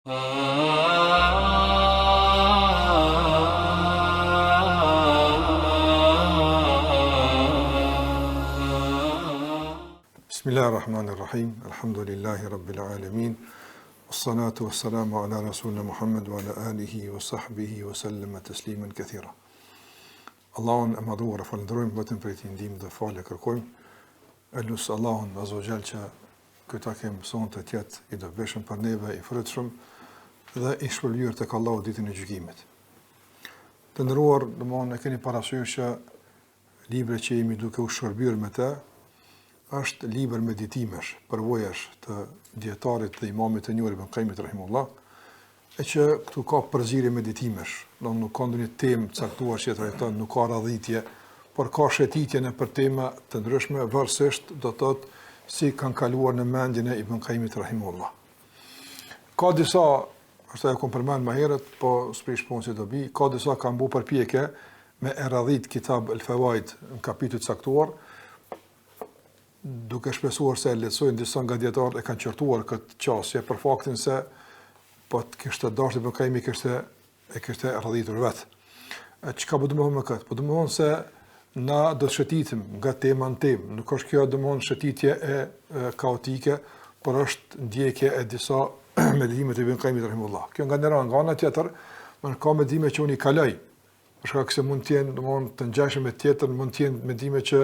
Bismillahirrahmanirrahim. Alhamdulillahi rabbil alamin. Wassalatu wassalamu ala rasulina Muhammad wa ala alihi wa sahbihi wa sallama tasliman kathira. Allahun e madhuar falenderojmë vetëm për këtë ndihmë dhe falë kërkojmë. Elus Allahun azza wa jall që këtë takim sonte të jetë i dobishëm për neve, i frytshëm dhe i shpëlbyer tek Allahu ditën e gjykimit. Të nderuar, domthonë e keni parasysh që libri që jemi duke u shërbyer me të është libër meditimesh, përvojash të dietarit dhe imamit të njohur Ibn Qayyim rahimahullah, e që këtu ka përzierje meditimesh, nuk ka ndonjë temë caktuar që trajton, nuk ka radhitje, por ka shëtitje në për tema të ndryshme, varësisht do të thotë si kanë kaluar në mendjen e Ibn Qayyimit rahimahullah. Ka disa, ashtu e kam përmend më herët, po s'prish punë si dobi, ka disa kanë bu përpjekje me e radhit kitab al-Fawaid në kapitull caktuar, duke shpresuar se lexojnë disa nga dietarët e kanë qortuar këtë qasje për faktin se po të kishte dashur Ibn Qayyim kishte radhitur vetë. Çka po domethënë me këtë? Po domethënë se na do të shëtitim nga tema në temë. Nuk është kjo domethënë shëtitje e kaotike, por është ndjekje e disa mendime të Ibn Qayyimit rahimahullah. Kjo nga ana tjetër, ka mendime që unë i kaloj. Për shkak se mund të jenë domethënë të ngjashme me tjetër, mund të jenë mendime që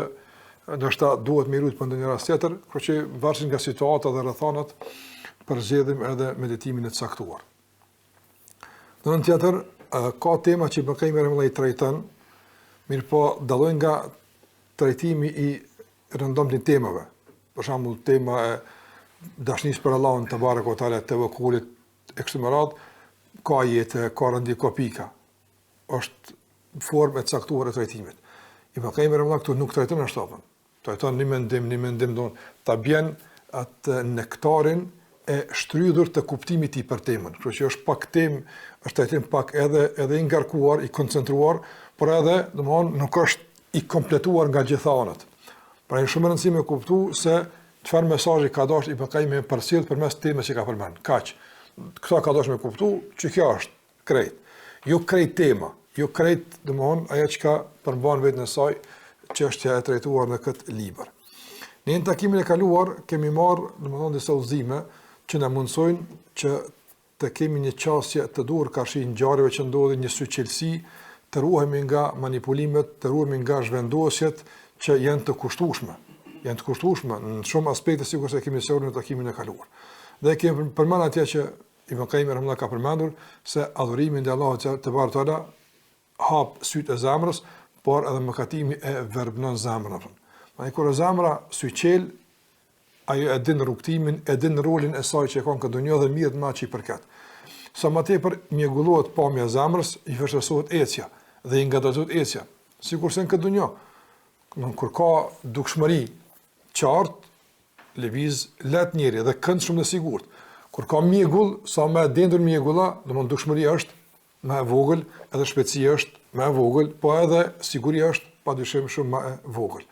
ndoshta duhet me rrit për ndonjë rast tjetër, por që varësisht nga situata dhe rrethanat përzgjedhim edhe meditimin e caktuar. Në anën tjetër, ka tema që Ibn Qayyim i trajton, mirëpo dallojnë nga trajtimi i rëndomshëm të temave. Për shembull, tema e dashurisë për Allahun te barekuhu teala, tevekulit e kështu me radhë, ka jetë, ka rëndje, ka pika. Është formë e caktuar e trajtimit. Ibn Qayyim këtu nuk trajton ashtu. Trajton një mendim don ta bjen atë nektarin e shtrydhur të kuptimit i për temën. Kështu që është pak temë, është trajtim pak edhe i ngarkuar, i koncentruar, por edhe, domthonë, nuk është i kompletuar nga gjitha anët. Pra është shumë e rëndësishme të kuptu se çfarë mesazhi ka dashur Ibn Qayyim përcjell përmes temës që ka përmend. Kaq. Këto ka dashur me kuptu që kjo është krejt. Jo krejt tema, jo krejt, domthonë, ajo që përmban vetën e saj çështja e trajtuar në këtë libër. Në takimin e kaluar kemi marrë, domethënë, disa udhëzime që na mundsojnë që të kemi një qasje të duhur karshi ngjarjeve që ndodhin, një syçelsi, të ruhemi nga manipulimet, të ruhemi nga zhvendosjet që janë të kushtueshme. Janë të kushtueshme në shumë aspekte, sikur se kemi thënë në takimin e kaluar. Dhe kemi përmendur atje që Ibn Qayyim rahimahullah ka përmendur se adhurimi ndaj Allahut te bartala hap sytë e zemrës, por edhe mëkatimi e verbnon zemrën. Ma kur zemra syçel, ajo e din rrugtimin, e din rolin e saj që e ka në këtë dunjë dhe mirët ma që i përket. Sa më tepër mjegullohet pamja e zemrës, i vështirësohet ecja dhe i ngadalësohet ecja. Sikurse në këtë dunjë, kur ka dukshmëri qartë, lëviz let njëri dhe kënd shumë të sigurt. Kur ka mjegull, sa më dendur mjegulla, domthonë dukshmëria është më e vogël, edhe shpejtësia është më e vogël, po edhe siguria është padyshim shumë më e vogël.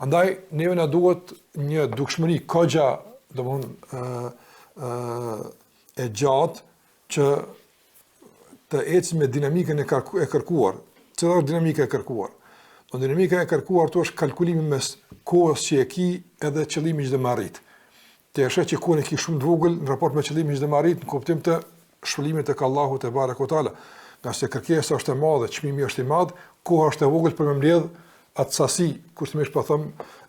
Andaj neve na duhet një dukshmëri kogja, domthonë e gjatë që të ecë me dinamikën e kërkuar. Cila është dinamika e kërkuar? Dinamika e kërkuar është kalkulimi mes kohës që e ki edhe qëllimi që do marrit. Ti e sheh që kohën e ki shumë të vogël në raport me qëllimin që do marrit, në kuptim të shpëlimit tek Allahu te barekuhu teala. Nga se kërkesa është e madhe, çmimi është i madh, koha është e vogël për me mbledh atë sasi, kushtimisht po them,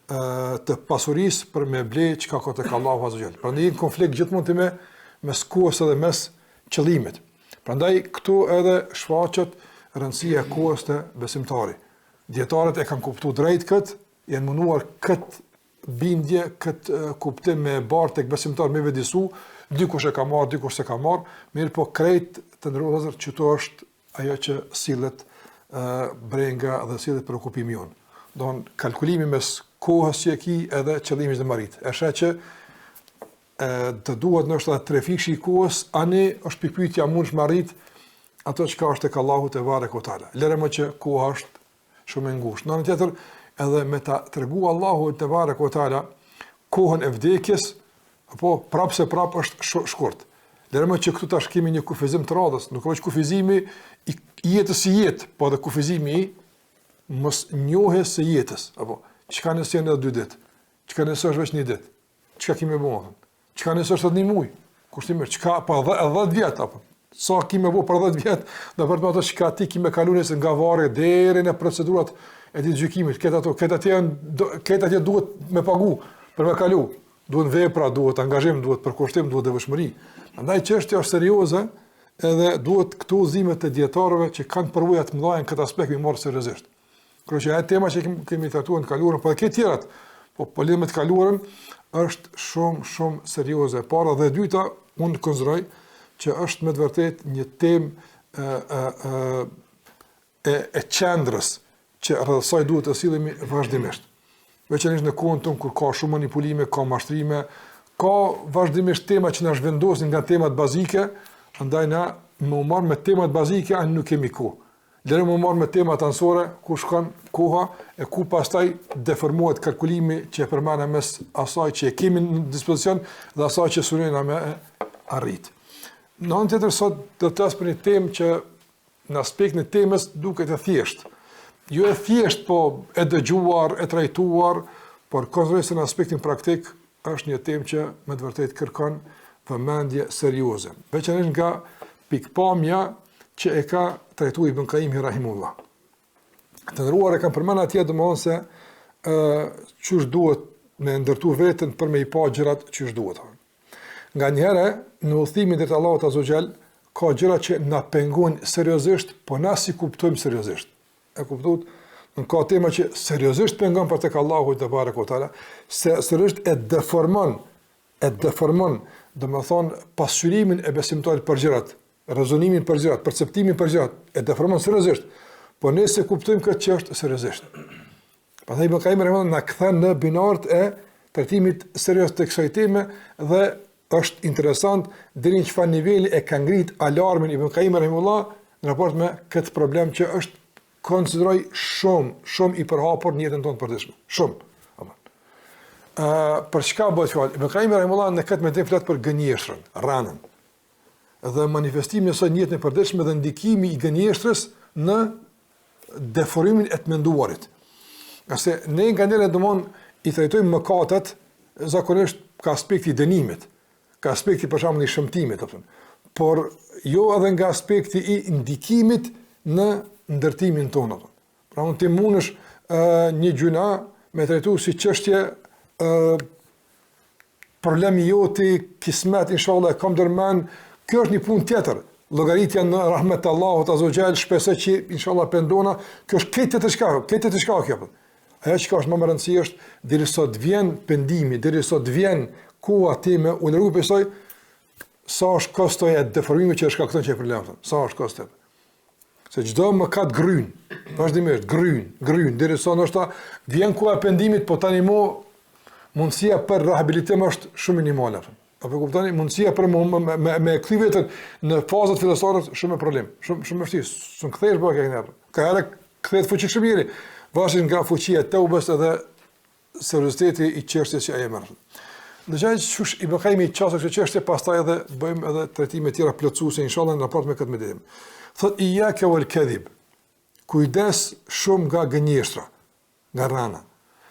të pasurisë për me blej çka ka tek Allahu azza xal. Prandaj një konflikt gjithmonë të mes kohës edhe mes qëllimit. Prandaj këtu edhe shfaqet rëndësia e kohës të besimtarit. Dietarët e kanë kuptuar drejt këtë, janë munduar këtë bindje, këtë kuptim me bartë tek besimtar me vedisu, dikush e ka marrë, dikush se ka marrë, mirë po krejt të ndërrodhëzër që to është ajo që sillet brenga dhe sillet preokupimi jonë. Don kalkulimi mes kohës që e ki edhe qëllimit dhe marit. E shë që të duhet nështë dhe trefikshi i kohës, ani është pipytja mund shmarit ato që ka është tek Allahu te barekuhu teala. Lere më që koha është shumë e ngushtë. Në anë tjetër, edhe me ta tregu Allahu te barekuhu teala kohën e vdekjes, apo prapë se prapë është shkurt. Deri më që këtu tash kemi një kufizim të radhës, nuk është kufizimi i jetës si jetë, po edhe kufizimi i mos njohjes së jetës, apo çka nëse janë 2 ditë, çka nëse është vetëm 1 ditë, çka kemi bëu, çka nëse është 1 muaj, kushtimisht çka pa 10 vjet apo sa kemi bëu për 10 vjet, do të thotë çka ti kemi kaluar nga varri deri në procedurat e ditë gjykimit, këtë atje duhet me pagu për me kalu, duhet vepra, duhet angazhim, duhet përkushtim, duhet devotshmëri. Prandaj çështja është serioze, edhe duhet këto udhëzimet e dietarëve që kanë përvoja të mëdha në këtë aspekt mi marrë seriozisht. Kërë që ajo tema që kemi trajtuar në kaluarën, po edhe këtë tjerat, po me të kaluarën është shumë serioze. Para dhe dyta, unë konsideroj që është me të vërtet një temë e qendrës që rreth saj duhet të sillemi vazhdimisht. Veçanërisht në kohën tonë kur ka shumë manipulime, ka mashtrime, ka vazhdimisht tema që na zhvendosin nga temat bazike, andaj na më marr me temat bazike anë nuk kemi kohë. Lërë më marr me temat anësore, ku shkon koha e ku pastaj deformohet kalkulimi që e përmana mes asaj që e kemi në dispozicion dhe asaj që synojna me arrit. Në anë tjetër sot do të flas për një temë që në aspektin e temës duket e thjeshtë. Jo e thjesht, po e dëgjuar, e trajtuar, por konsiderohet në aspektin praktik është një temë që me të vërtetë kërkon vëmendje serioze. Veçanërisht nga pikpamja që e ka trajtuar Ibn Qayyim rahimullah. Të ndëruar e kam përmend atje domosdoshmë se çush duhet me ndërtu veten për me I pa gjërat çush duhet. Nga njëherë në udhëtimin drejt Allahut Azza wa Jall ka gjëra që na pengojnë seriozisht, po na si kuptojmë seriozisht. E kuptuat? Në ka tema që seriozisht pengon për tek Allahu te barekuhu teala, se seriozisht e deformon, domethënë pasqyrimin e besimtarit për gjërat, rezonimin për gjërat, perceptimin për gjërat, e deformon seriozisht. Po nëse kuptojmë këtë çështë seriozisht. Pastaj Ibn Qayyim rahimahullah na kthen në binart e trajtimit serioz të kësaj teme dhe është interesant deri në çfarë niveli e ka ngrit alarmin Ibn Qayyim rahimahullah në raport me këtë problem që është konsideroj shumë I përhapur në jetën tonë të përditshme. Shumë. Për çka bëhet fjalë? Ibn Qayyim rahimahullah në këtë mendim flet për gënjeshtrën, rranën. Dhe manifestimin e saj në jetën e përditshme dhe ndikimi I gënjeshtrës në deformimin e të menduarit. Qase ne nganjëherë domon I trajtojmë mëkatet zakonisht ka aspekti I dënimit, ka aspekti për shembull I shëmtimit, por jo edhe nga aspekti I ndikimit në ndërtimin tonë. Pra unë ti mundesh një gjuna me trajtu si çështje problemi joti, kismet inshallah e kam dërmen, kjo është një punë tjetër. Llogaritja në rahmet të Allahut Azza wa Jall shpresoj që inshallah pendona, kjo është këtë të shka kjo. Ajo që është më e rëndësishme është derisa të vjen pendimi, derisa të vjen koha time u lëru besoj sa është kostoja e deformimit që është shkakton që e problemon. Sa është kosto. Se çdo mëkat gryn, vazhdimisht gryn, derisa ndoshta vjen koha e pendimit, po tani mundësia për rehabilitim është shumë minimale. Apo kuptoni, mundësia për me kthy veten në fazat fillestare shumë problem, shumë vështirë. S'u kthesh bëj këtë herë. Ka herë kthehet fuqi shumë mirë. Vashin nga fuqia e teubës edhe serioziteti I çështjes që ai merr. Ndërsa çush Ibn Qayyim I çasë këtë çështje, pastaj edhe bëjmë edhe trajtime të tjera plotësuese inshallah në raport me këtë mendim. Thot iyaka wal kadhib. Kujdes shumë nga gënjeshtra, nga rrana.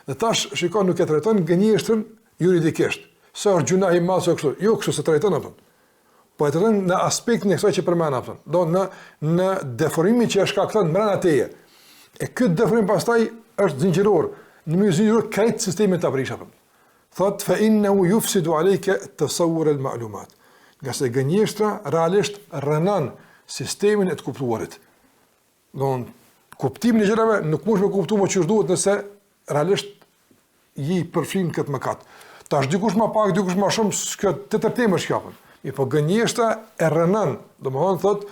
Dhe tash shikoj nuk e trajton gënjeshtrën juridikisht. Sa është gjuna I madh kështu. Jo kështu se trajton apo. Po e trajton në aspektin e kësaj që përmend apo. Do në deformimin që është shkakton brenda teje. E këtë deformim pastaj është zinxhiror. Në mënyrë zinxhiror krejt sistemin ta prish apo. Thot fa innahu yufsidu alayka tasawwur al-ma'lumat. Nga se gënjeshtra realisht rënon sistemin e të kuptuarit. Don kuptimin e gjërave nuk mund të kuptojmë më ç'është duhet nëse realisht I përfshin këtë mëkat. Tash dikush më pak, dikush më shumë, kjo të tërtemë është kjo. Po gënjeshtra e rënon, domethënë thot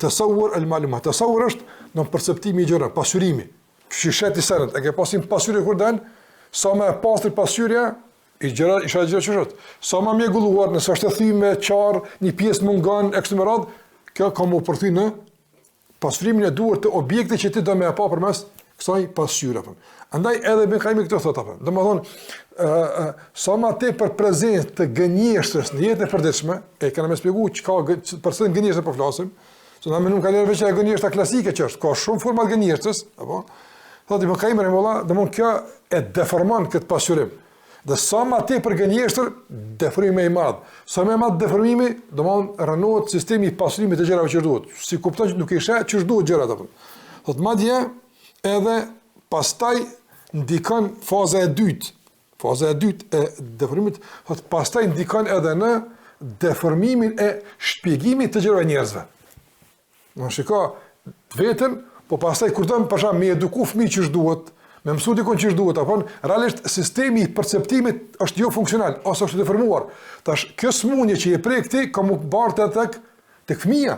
tasawwur al-ma'lumat. Tasawwur është në perceptimi I gjërave, pasqyrimi. Shishet I sërët, e ke pasim pasqyrë kur dan, sa më e pastër pasqyrja I gjëra çështë. Sa më mjegulluar, nëse është e thyme, qarr, një pjesë mungon e kështu me radhë, kjo ka më përthy në pasurimin e duhur të objektit që ti do më e pa përmes kësaj pasqyre. Andaj edhe Ibn Qayyim këtë thot apo. Domethënë sa më tepër prezencë të gënjeshtërës në jetën e përditshme, e kanë më shpjeguar çka për çfarë gënjeshtër po flasim, se na mënum kanë veç gënjeshtra klasike që është, ka shumë forma gënjeshtërës, apo. Thotë Ibn Qayyim rahimahullah, domthonë kjo e deformon këtë pasqyrim. Dhe sa më tepër gënjeshtër, deformimi më i madh. Sa më madh deformimi, domthonë rënohet sistemi i pasqyrimit të gjërave që duhet. Si kupton që nuk e sheh ç'është duhet gjërat apo. Thotë madje edhe pastaj ndikon faza e dytë. Faza e dytë e deformimit, thotë pastaj ndikon edhe në deformimin e shpjegimit të gjërave njerëzve. Në shiko vetën, po pastaj kur do për shkak me eduku fëmijë që duhet, me mësu dikon që duhet, apo realisht sistemi i perceptimit është jo funksional ose është deformuar. Tash kjo smundje që e prek ti ka më bartë tek fëmia.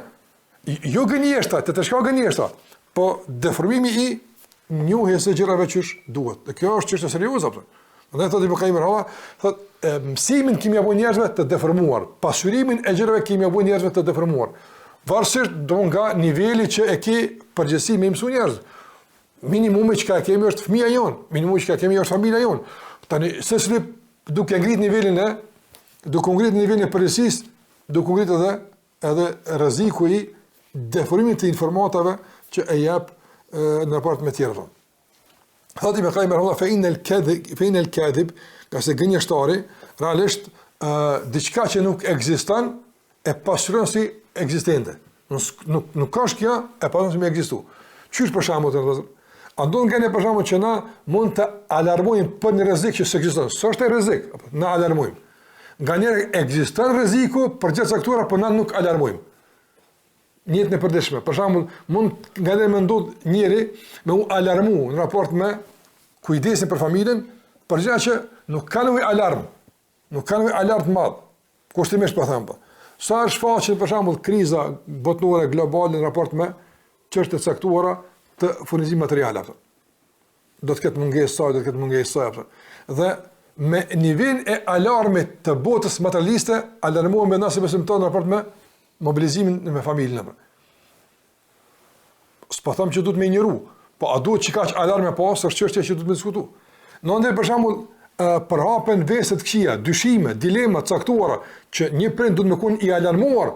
Jo gënjeshtra, të shka gënjeshtra, po deformimi i njohjes së gjërave që duhet. Dhe kjo është çështje serioze apo. Andaj thotë Ibn Qayyim thotë mësimin kemi apo njerëzve të deformuar, pasurimin e gjërave kemi apo njerëzve të deformuar. Varësisht do nga niveli që e ke përgjithësi me mësu njerëz. Minimumi që kemi është fëmia jon, minimumi që kemi është familja jon. Tani secili duke ngrit nivelin e përgjithësisë, duke ngrit edhe rreziku i deformimit të informatave që e jep në raport me tjerë. Thotë Ibn Qayyim rahimahullah fa inal kadhib, ka se gënjeshtari realisht diçka që nuk ekziston e pasuron si ekzistente. Nuk ka kjo e pasuron si më ekzistu. Qysh për shembull të vëzhgoj. Andon nga ne për shembull që na mund të alarmojmë për një rrezik që s'ekziston. S'është rrezik, na alarmojmë. Nganjëherë ekziston rreziku për gjëra caktuara, por na nuk alarmojmë. Në jetën e përditshme, për shembull, mund nganjëherë më ndodh njëri me u alarmu në raport me kujdesin për familjen, për gjëra që nuk kanë nevojë alarm. Nuk kanë nevojë alarm të madh. Kushtimisht po them po. Sa është shfaqet për shembull kriza botërore globale në raport me çështje të caktuara të furnizimit material apo. Do të ketë mungesë saj, Dhe me nivelin e alarmit të botës materialiste alarmohemi nëse besimtarë në raport me mobilizimin me familjen apo. S'po them që duhet më injoru, po a duhet që kaq alarme pas është çështja që duhet të diskutojmë. Nëndër për shembull përhapen vese të këqija, dyshime, dilema të caktuara që një prind duhet të qenë i alarmuar,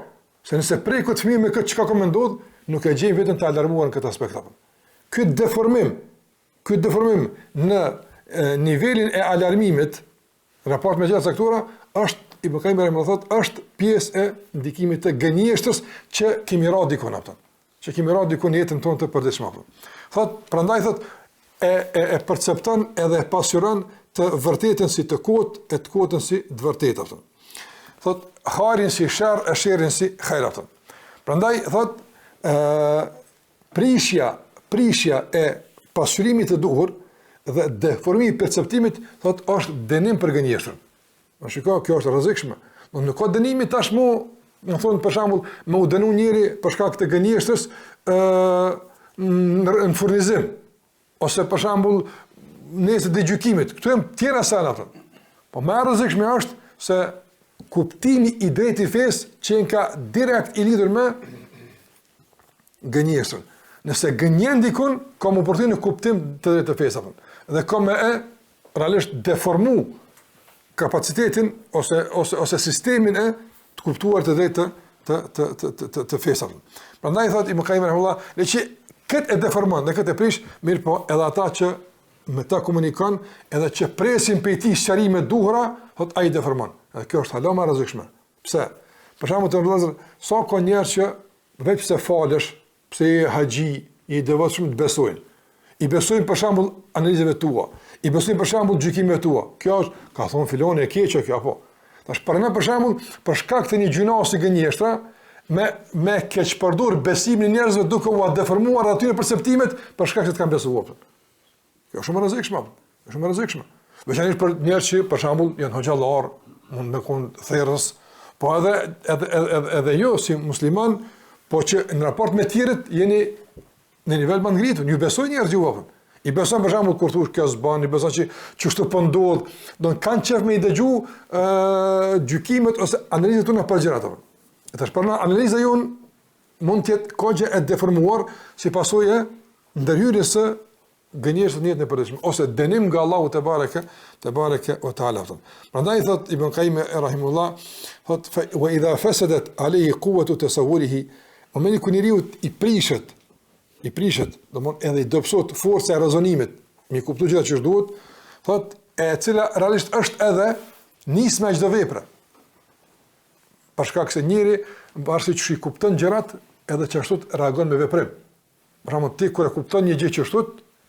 se nëse prej këtë fëmijë me këtë çka ka ndodhur, nuk e gjejmë vetëm të alarmuar në këtë aspekt apo. Ky deformim në nivelin e alarmimit raport me gjëra të caktuara është Ibn Qayyim rahimahullah thotë është pjesë e ndikimit të gënjeshtës që kemi ra dikon apo. Që kemi ra dikon në jetën tonë të përditshme apo. Thotë prandaj thotë e percepton edhe pasuron të vërtetën si të kotë, e të kotën si të vërtetë apo. Thotë harin si sherr, e sherrin si hajr apo. Prandaj thotë prishja e pasurimit të duhur dhe deformimi i perceptimit thotë është dënim për gënjeshtër. Ma shiko, kjo është rrezikshme. Nuk ka dënimi tashmë, më thonë për shembull, me u dënu njëri për shkak të gënjeshtës në furnizim, ose për shembull nëse të gjykimit. Këtu janë tjera sana ato. Po më rrezikshme është se kuptimi i drejtë i fesë që ka direkt i lidhur me gënjeshtën. Nëse gënjen dikun, ka më përti në kuptim të drejtë të fesë apo. Dhe ka me realisht deformu kapacitetin ose sistemin e të kuptuar të drejtë të fesë apo. Prandaj thotë Ibn Qayyim rahimahullah, le që këtë e deformon, dhe këtë e prish, mirë po edhe ata që me ta komunikon, edhe që presin për ti sqarime duhura, thotë ai deformon. Edhe kjo është hala më rrezikshme. Pse? Për shembull të vëllezër, sa ka njerëz që vetë pse falesh, pse je haxhi, i devotshëm të besojnë. I besojnë për shembull analizave tua, i besojnë për shembull gjykimeve tua. Kjo është, ka thonë filoni e keqe kjo apo. Tash për shembull, për shkak të një gjunaqi gënjeshtra, me keqpërdor besimin e njerëzve duke u deformuar aty në perceptimet për shkak se të kanë besuar. Kjo është shumë rrezikshme. Është shumë rrezikshme. Veçanërisht për njerëz që për shembull janë hoxhallar, mund të kenë therrës, po edhe jo si musliman, po që në raport me tjerët jeni në nivel më ngritur, ju besojnë njerëz ju apo. I beson për shembull kur thosh kjo s'bën, i beson që çështë po ndodh, do të kanë çef me i dëgju gjykimet ose analizat tona për gjërat apo. Tash për analiza jon mund të jetë kohë e deformuar si pasojë ndërhyrjes së gënjeshtër në jetën e përditshme ose dënim nga Allahu te bareke o taala. Prandaj thot Ibn Qayyim rahimullah, thot wa idha fasadat alayhi quwwatu tasawwurihi, momenti kur njeriu i prishet, domthon edhe i dobësot forca e rezonimit, mi kuptoj gjithë ç'është duhet, thot e cila realisht është edhe nisma e çdo vepre. Për shkak se njëri bashkë që i kupton gjërat edhe çashtu reagon me veprim. Për shembull ti kur e kupton një gjë çashtu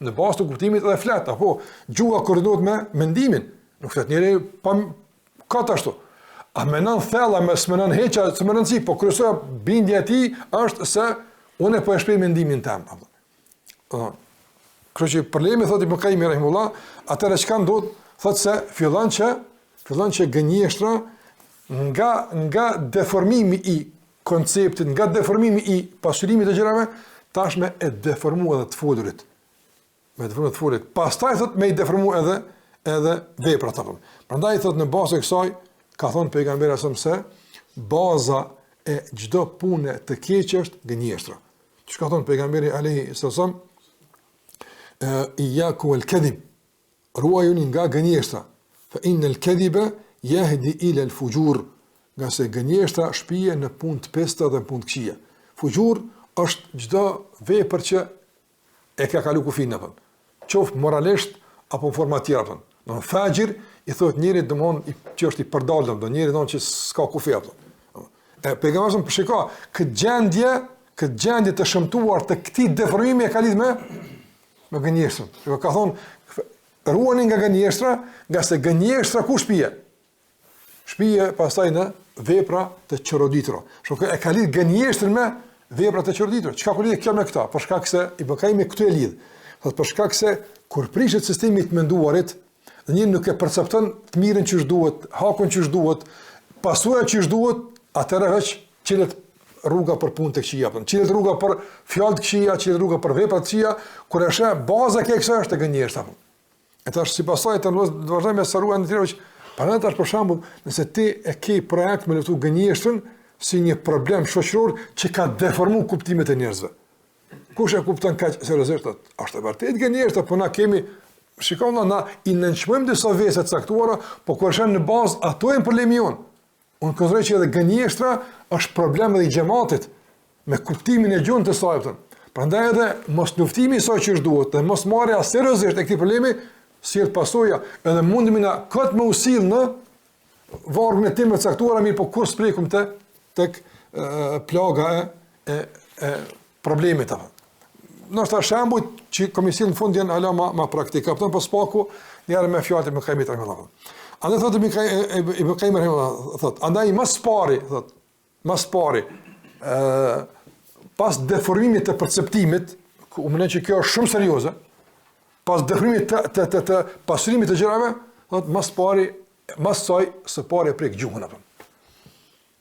në bazë të kuptimit edhe flet, apo gjuha koordinohet me mendimin. Nuk flet njëri pa kat ashtu. A mendon thella me smenon heqa, smenon si, po kryesoja bindja e tij është se unë po e shpreh mendimin tim. Kështu që problemi thotë Ibn Qayyim rahimullah, atëra çka ndodh, thotë se fillon që gënjeshtra nga deformimi i konceptit, nga deformimi i pasurimit të gjërave, tashme e deformu edhe të folurit. Me deformu të folurit. Pastaj thotë me i deformu edhe veprat apo. Prandaj thotë në bazë të kësaj ka thonë pejgamberi asam se baza e çdo pune të keqe është gënjeshtra. Çka thonë pejgamberi alayhi sallam, iyakum al-kadhib, ruajuni nga gënjeshtra, fa inna al-kadhiba yahdi ila al-fujur, nga se gënjeshtra shpije në punë të pesta dhe në punë të këqija. Fujur është çdo vepër që e ka kalu kufin apo. Qoftë moralisht apo në forma tjera apo. Në fajir i thot njëri domthon që është i përdalëm, do njëri domthon që s'ka kufi apo. Pejgamberi më shiko, këtë gjendje të shëmtuar të këtij deformimi e ka lidhur me gënjeshtrën. Ka thonë ruani nga gënjeshtra, nga se gënjeshtra ku shpije? Shpije pastaj në vepra të çoroditura. Shokë e ka lidh gënjeshtrën me vepra të çoroditura. Çka ka lidhë kjo me këta? Për shkak se i bëkajmë këtu e lidh. Thotë për shkak se kur prishet sistemi i të menduarit, njëri nuk e percepton të mirën që duhet, hakun që duhet, pasuria që duhet, atëherë veç çilet rruga për punë të këqija, çilet rruga për fjalë të këqija, çilet rruga për vepra të këqija, kur është baza e kësaj është e gënjeshtra. Tash si pasojë të vazhdojmë me saruan në tjerë, para tash për shembull, nëse ti e ke projekt me luftu gënjeshtrën si një problem shoqëror që ka deformuar kuptimet e njerëzve. Kush e kupton kaq seriozisht atë? Është e vërtetë gënjeshtra, po na kemi shikojmë na i nënçmojmë disa vese të caktuara, po kur janë në bazë ato janë problemi jon. Unë konsideroj që edhe gënjeshtra është problem edhe i xhamatit me kuptimin e gjuhën të saj. Prandaj edhe mos luftimi i saj që është duhet, dhe mos marrja seriozisht e këtij problemi, sjell pasoja, edhe mundemi na kot më usill në vargun e tim të caktuara, mirë po kur sprekum tek plaga e problemit apo. Nështë shembuj që komisionin në fund janë ala ma praktika, po spaku njëherë me fjalët e Ibn rahimahullah. Andaj thotë Ibn Qayyim rahimahullah, thotë, andaj mas pari, pas deformimit të perceptimit, u mendoj që kjo është shumë serioze, pas deformimit të pasurimit të gjërave, thotë mas saj së pari prek gjuhën apo.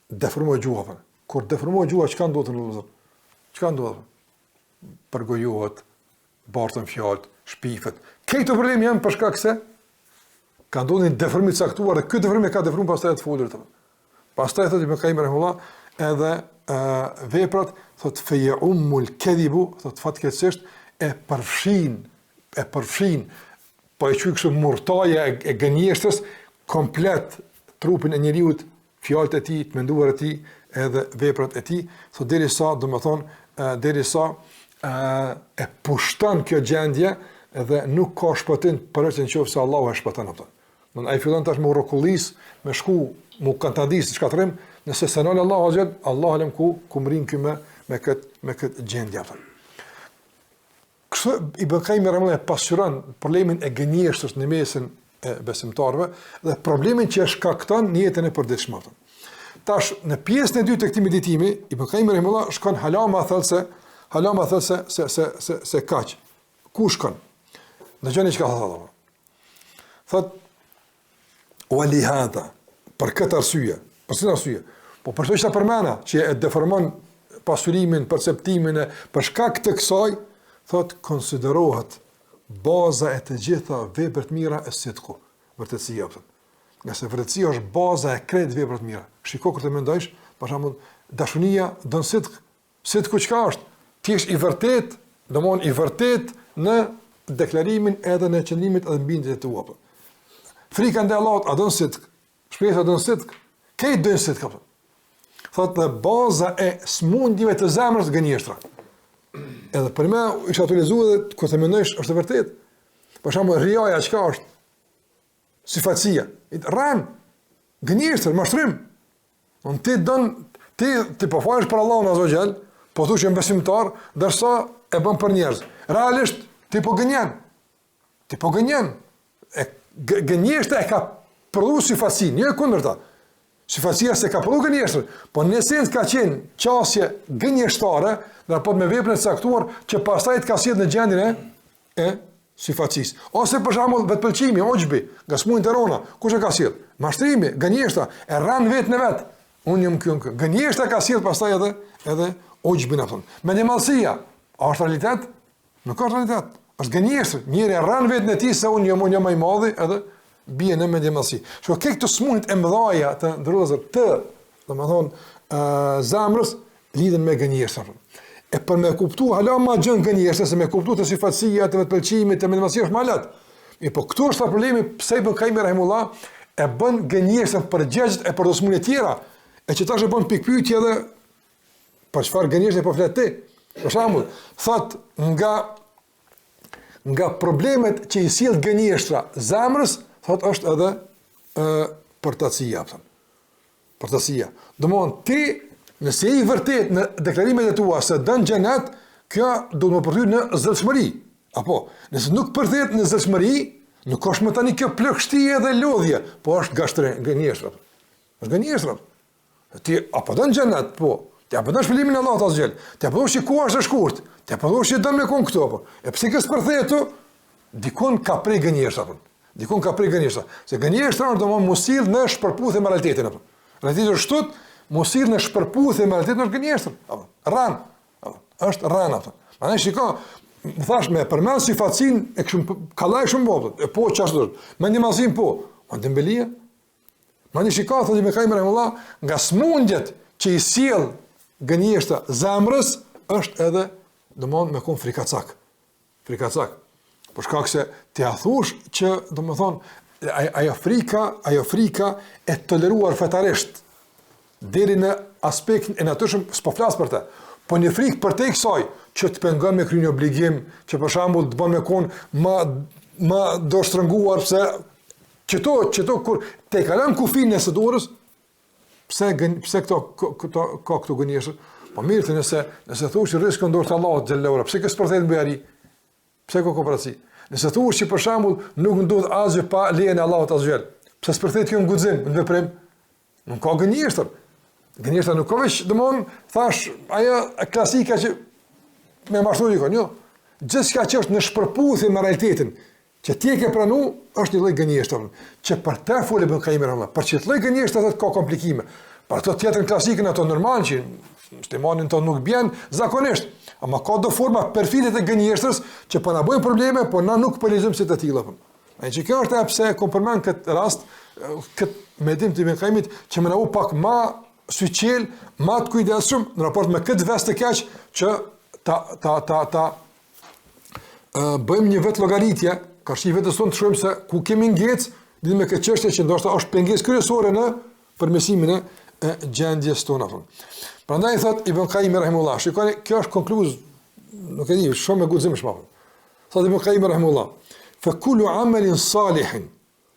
Deformoj gjuha apo. Kur deformoj gjuha, çka ndodh në vëllazër? Çka ndodh? Përgojohet, bartën fjalët, shpifet. Këto probleme janë për shkak se ka ndodhur një deformim të caktuar dhe ky deformim ka deformuar pastaj të folurit. Pastaj thotë Ibn Qayyim rahimahullah, edhe veprat thotë fayumul kadhibu, thotë fatkeqësisht e përfshin, po e quaj kështu murtaja e gënjeshtrës komplet trupin e njeriu, fjalët e tij, të menduarat e tij, edhe veprat e tij, thotë derisa e pushton kjo gjendje dhe nuk ka shpëtim përveç nëse Allahu e shpëton atë. Don ai fillon tash me rrokullis, me shku, mu kantadis çka thrim, nëse sanon Allahu xhel, Allahu alem ku mrin këy me kët gjendje atë. Kështu i Ibn Qayyim pasqyron problemin e gënjeshtrës në mesin e besimtarëve dhe problemin që shkakton në jetën e përditshme. Tash në pjesën e dytë të këtij meditimi, Ibn Qayyim shkon halama thellse se kaq. Ku shkon? Dëgjoni çka thotë. Thot wali hada, për këtë arsye, për çfarë arsye? Po për çfarë përmana që e deformon pasurimin, perceptimin për shkak të kësaj, thot konsiderohet baza e të gjitha veprave të mira e sidku, vërtetësia. Nga se vërtetësia është baza e krejt veprave të mira. Shiko kur të mendojsh, për shembull, dashunia don sidku çka është? Ti je i vërtet, domthon i vërtet në deklarimin edhe në qëndrimit edhe bindjet e tua. Frika ndaj Allahut a don sidq, shpresa don sidq, këtë don sidq apo. Thotë baza e smundjeve të zemrës gënjeshtra. Edhe për më isha të lezuar edhe kur të mendosh është e vërtetë. Për shembull riaja çka është? Sifacia. Ran gënjeshtër, mashtrim. Ti po falesh për Allahun azza wa jall, po thosh jam besimtar, ndërsa e bën për njerëz. Realisht ti po gënjen. Gënjeshtra e ka prodhuar sifacinë, jo kundërta. Sifacia se ka prodhuar gënjeshtër, po në esencë ka qenë qasje gënjeshtare në raport me veprën e caktuar që pastaj të ka sjellë në gjendjen e sifacisë. Ose për shembull vetpëlqimi, ojbi, nga smundjet e rona, kush e ka sjell? Mashtrimi, gënjeshtra, e rran vetën e vet. Unë jam këtu. Gënjeshtra ka sjell pastaj edhe ojbin apo. Mendimallësia, a është realitet? Nuk është realitet. Është gënjeshtër. Njëri e rran vetën e tij se unë jam më i madh edhe bie në mendimallësi. Kjo këto smundjet e mëdha të ndrozur zemrës lidhen me gënjeshtër. E për me kuptu hala ma gjën gënjeshtër se me kuptu të sifatësia, të vetpëlqimit, të mendimallësia është më lehtë. Po këtu është problemi pse Ibn Qayyim rahimullah e bën gënjeshtër për gjërat e për smundje tjera, e që tash e bën pikpyetje edhe për çfarë gënjeshtër po flet ti. Për shembull, thot nga problemet që i sjell gënjeshtra zemrës, thot është edhe përtatësia, përtatësia. Domthon ti nëse i vërtet në deklarimet e tua se dën xhenet, kjo do të më përthyr në zëllshmëri. Apo, nëse nuk përthet në zëllshmëri, nuk është më tani kjo plagështie dhe lodhje, po është gënjeshtër. Është gënjeshtër. Ti apo dën xhenet, po. Ti apo dën shpëlimin e Allahut azhjel. Ti apo dosh ku është e shkurt. Ti apo dosh dëm me kon këto apo. E pse kës përthetu? Dikon ka prej gënjeshtër. Dikon ka prej gënjeshtër. Se gënjeshtra është domosdoshmë mosill në shpërputhje me realitetin apo. Realiteti është shtot mosir në shpërputhje me realitetin është gënjeshtër. Ran. Është ran atë. Prandaj shiko, më thash me përmend sifacinë e kështu kallaj shumë botë. E po çfarë? Mendimallësin po. Dembelia. Mani shiko thotë me Qayyim rahimullah, nga smundjet që i sjell gënjeshtra zemrës është edhe domthon me kon frikacak. Frikacak. Por shkak se ti a thush që domthon ajo frika e toleruar fetarisht deri në aspektin e natyrshëm, s'po flas për të. Po një frikë për te kësaj që të pengon me kryen obligim, që për shembull të bën me kon më do shtrënguar pse çto kur te kalon kufinë së dorës, pse këto ka këto gënjeshtër. Po mirë të nëse thosh rrezikon dorë të Allahut xhallahu ora, pse kës përthet bëjari? Pse ka kooperaci? Nëse thosh që për shembull nuk ndodh asgjë pa lejen e Allahut azhjel, pse s'përthet kjo në guxim, në veprim? Nuk ka gënjeshtër. Gënjeshtra nuk ka veç, domthon, thash, ajo klasika që me mashtru dikon, jo. Gjithçka që është në shpërputhje me realitetin, që ti e ke pranu, është një lloj gënjeshtër. Që për të folë Ibn Qayyim rahimahullah, për çet lloj gënjeshtër ka komplikime. Për ato tjetrën klasikën ato normal që muslimanin to nuk bjen zakonisht, ama ka do forma perfide të gënjeshtrës që po na bëjnë probleme, po na nuk po lexojmë si të tilla. Ai që kjo është pse kom përmend këtë rast, këtë mendim të Ibn Qayyimit që më na u pak më syqel, më të kujdesshëm në raport me këtë vest të keq që ta bëjmë një vetë llogaritje, ka shi vetë son të shohim se ku kemi ngec, lidhur me këtë çështje që ndoshta është pengesë kryesore në përmirësimin e gjendjes tonë. Prandaj thot Ibn Qayyim rahimullah, shikoni, kjo është konkluz, nuk e di, shumë e guximshme. Thot Ibn Qayyim rahimullah, fa kullu amalin salihin,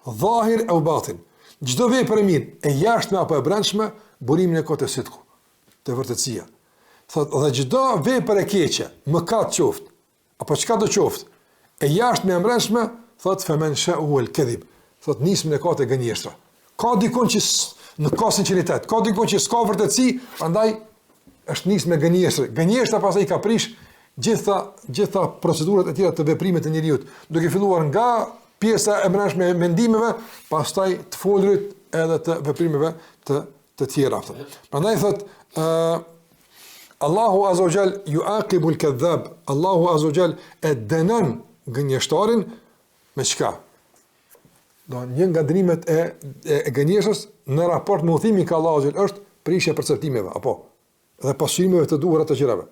zahir aw batin, çdo vepër e mirë, e jashtme apo e brendshme, burimin e kotë sidku, të vërtetësia. Thot, dhe çdo vepër e keqe, mëkat qoftë, apo çka do qoftë, e jashtme e brendshme, thot faman sha'u al-kadhib. Thot nismë në kotë gënjeshtra. Ka dikon që nuk ka sinqeritet, ka dikon që s'ka vërtetësi, prandaj është nisë me gënjeshtra. Gënjeshtra pastaj ka prish gjitha procedurat e tjera të veprimit të njeriut, duke filluar nga pjesa e brendshme e mendimeve, pastaj të folurit edhe të veprimeve të tjera. Prandaj thot Allahu azza wa jall yuaqibu al-kadhab. Allahu azza wa jall e dënon gënjeshtarin me çka? Do një nga dënimet e gënjeshtrës në raport me udhimin ka Allahu azza wa jall është prishja e perceptimeve apo dhe pasqyrimeve të duhura të gjërave.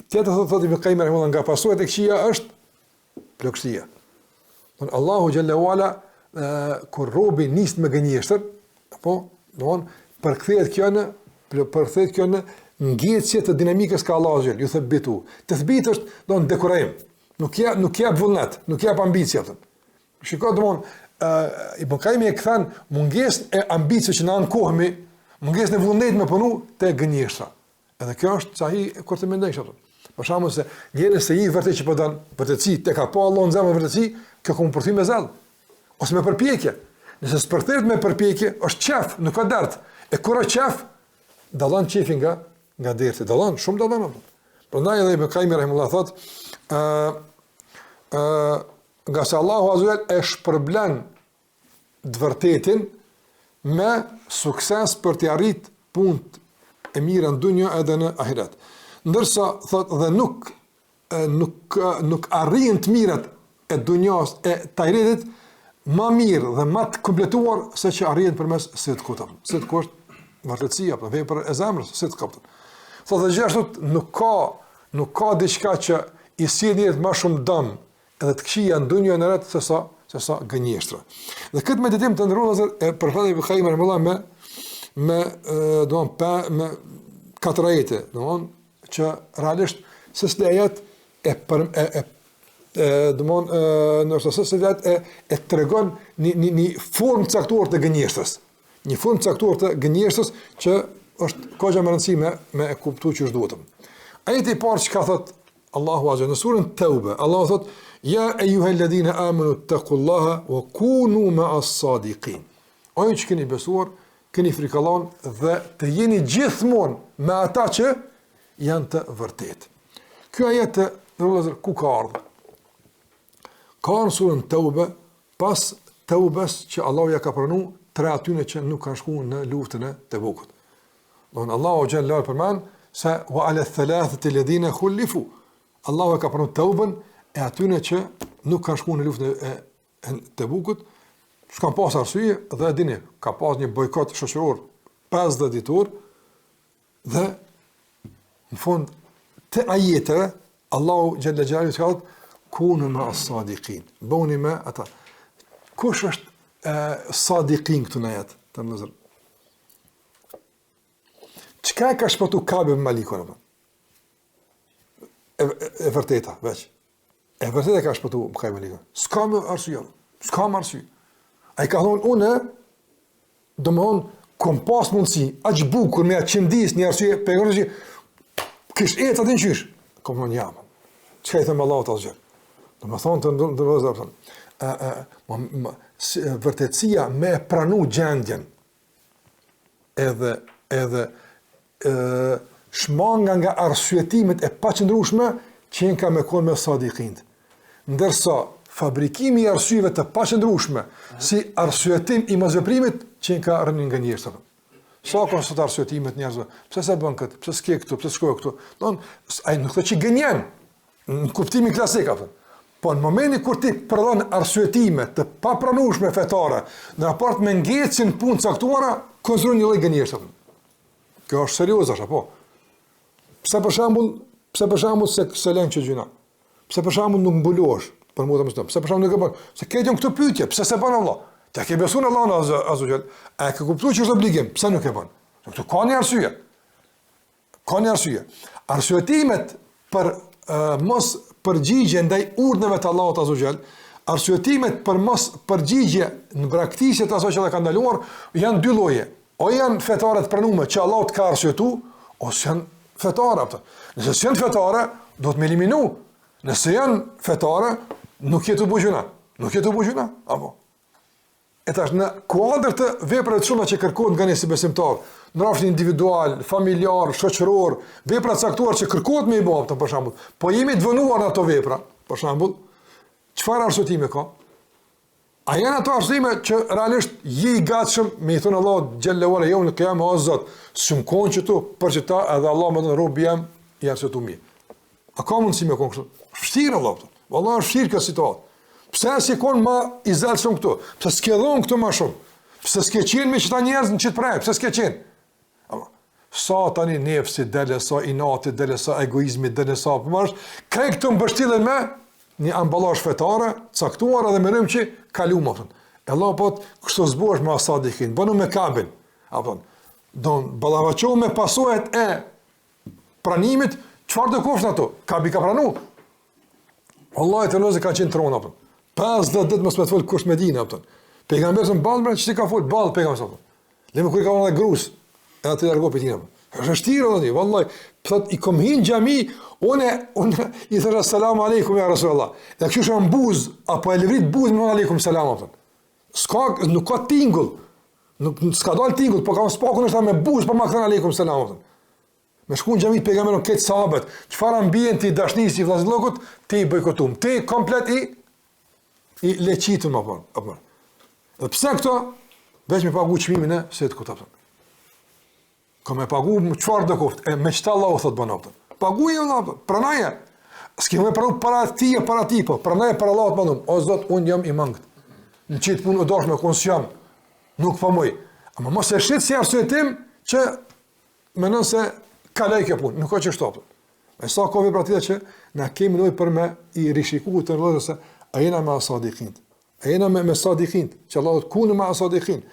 Tjetër thot Ibn Qayyim rahimahullah nga pasojat e këqija është plagështia. Don Allahu xhallahu ala kur robi nis me gënjeshtër, apo don përkthehet kjo në ngjitje të dinamikës ka Allahu xhel, ju thabitu. Tathbit është don dekorim. Nuk jep vullnet, nuk jep ambicie atë. Shikoj domon Ibn Qayyim e kthan mungesën e ambicës që na ankohemi, mungesën e vullnetit me punu te gënjeshtra. Edhe kjo është sahi kur të mendosh atë. Për shkakun se njëri se i vërtet që po don vërtetësi tek ka pa Allahu në zemrën vërtetësi, kjo komportim me zell. Ose me përpjekje. Nëse s'përthet me përpjekje, është qef, nuk ka dert. E kur është qef, dallon qefin nga derti, dallon, shumë dallon. Prandaj edhe Ibn Qayyim rahimullahu thot, nga se Allahu azza wa jalla e shpërblen të vërtetin me sukses për të arrit punët e mira në dunjë edhe në ahiret. Ndërsa thot dhe nuk arrin të mirat e dunjas e të ahiretit ma mirë dhe ma të kompletuar se që arrin përmes sidkut. Sidku është vërtetësia, vepra e zemrës, sidku. Thot dhe gjithashtu nuk ka diçka që i sjell njerëzit më shumë dëm edhe të këqija në dunjë në rreth se sa gënjeshtra. Dhe këtë meditim të ndërruar e përfaqësoi Ibn Qayyim rahimahullah me 4 ajete, që realisht se ajet e tregon një formë caktuar të gënjeshtrës. Një formë caktuar të gënjeshtrës që është kogja më rëndësishme me e kuptuar që është duhetëm. Ajeti i parë çka thot Allahu azza në surën Tauba, Allahu thot ja ayyuhalladhina amanu taqullaha wa kunu ma'as sadiqin. O ju që keni besuar, keni frikallon dhe të jeni gjithmonë me ata që janë të vërtet. Kjo ajet ku ka ardhur? Ka në surën Tauba, pas Taubes që Allahu ja ka pranuar 3 atyre që nuk kanë shkuar në luftën e Tebukut. Don Allahu xhallahu përmend se wa ala thalathati alladhina khulifu. Allahu ka pranuar Taubën e atyre që nuk kanë shkuar në luftën e Tebukut. S'kan pas arsye dhe dini, ka pas një bojkot shoqëror 50 ditur dhe në fund të ajeteve Allahu xhalla xhelalu thotë kunu ma as-sadiqin. Bëuni me ata. Kush është sadiqin këtu në jetë të mëzër? Çka ka shpëtu Kabe Malikun apo? E vërteta veç. E vërteta ka shpëtu Kabe Malikun. S'ka më arsye. Ai ka thonë unë domthon kom pas mundsi aq bukur me atë qendis një arsye pejgamberi kish eta din qysh. Kom thonë jam. Çka i them Allahu ta xhel. Domthon të ndërvozë vërtetësia me pranu gjendjen edhe shmanga nga arsyetimet e paqëndrueshme që ka me kon me sadiqint. Ndërsa fabrikimi i arsyeve të paqëndrueshme si arsyetim i mosveprimit që ka rënë nga njerëzit. Sa kanë sot arsyetimet njerëzve? Pse sa bën kët? Pse s'ke këtu? Pse shkoj këtu? Don ai nuk thotë që gënjen në kuptimin klasik apo. Po në momentin kur ti përdon arsyetime të papranueshme fetare në raport me ngjecin punë caktuara, konstruon një lloj gënjeshtër. Kjo është serioze apo? Pse për shembull se lën që gjuna. Pse për shembull nuk mbulohesh për mua të mos. Pse për shembull nuk e bën. Se këtyn këtu pyetje, pse se bën Allah? Ti ke besuar në Allahun azza. A ke kuptuar që është obligim? Pse nuk e bën? Këtu ka një arsye. Ka një arsye. Arsyetimet për mos përgjigje ndaj urdhëve të Allahut azza wajal, arsyetimet për mos përgjigje në braktisje të asaj që ata kanë ndaluar janë 2 lloje. O janë fetare të pranuara që Allahu të ka arsyetu, ose janë fetare ato. Nëse janë fetare, do të më eliminu. Nëse janë fetare, nuk jetu bugjuna. Nuk jetu bugjuna, apo. E tash në kuadër të veprave të shumta që kërkohen nga një besimtar, në rrafshin individual, familjar, shoqëror, vepra të caktuara që kërkohet me i bëu, për shembull, po jemi të vënuar në ato vepra, për shembull, çfarë arsyetime ka? A janë ato arsyetime që realisht je i gatshëm me i thonë Allahu xhallahu ala yawm al-qiyamah o Zot, s'm kon që tu për çta edhe Allah më don rob jam i arsyetu mi. A ka mundësi me kon kështu? Vështirë Allah. Vallahi është vështirë kjo situatë. Pse si kon më i zellshëm këtu? Pse s'ke dhon këtu më shumë? Pse s'ke qenë me çta njerëz në çit praj? Pse s'ke qenë? Sa tani nefsi dele, sa inati dele, sa egoizmi dele, sa përmash, krejt këtu mbështillen me një ambalazh fetare, caktuar edhe mërim që kalum aftën. E Allah po kështu zbosh me asadikin, bënu me kabin. Aftën, don ballavaçohu me pasojat e pranimit, çfarë do kushton ato? Kabi ka pranu. Wallahi të lozë ka qenë tron aftën. 50 ditë mos me të fol kush me dinë aftën. Pejgamberi son ballë, çti ka fol ballë pejgamberi. Lëmë kur ka vënë grus, e atë largo pe tinë. Është vështirë aty, vallahi. Thot i kom hin xhami, unë i thëra selam aleikum ya rasulullah. Dhe kështu shon buz apo e lëvrit buz me aleikum selam atë. S'ka nuk ka tingull. Nuk s'ka dal tingull, po ka spakun është me buz po ma thën aleikum selam atë. Me shkuën xhami pejgamberin këtë sahabët, çfarë ambienti dashnisë i vllazllokut, ti bojkotum. Ti komplet i leqitur apo. Dhe pse këto veç me pagu çmimin e se të kutapën. Ka me pagu çfarë do kuft, e me çta Allahu thot bën atë. Paguaj Allah, pranoje. S'ke më pranë para ti po, pranoje para Allahut mandum. O Zot, un jam i mangët. Në çit punë dosh me konsjam. Nuk po moj. Ama mos e shit si arsye tim që mendon se ka lej kjo punë, nuk ka që shtopën. E sa ka vepra tjetër që na kemi nevojë për me i rishikuar të rrugës se a jena me asadikin. A jena me sadikin, që Allahu ku në me asadikin.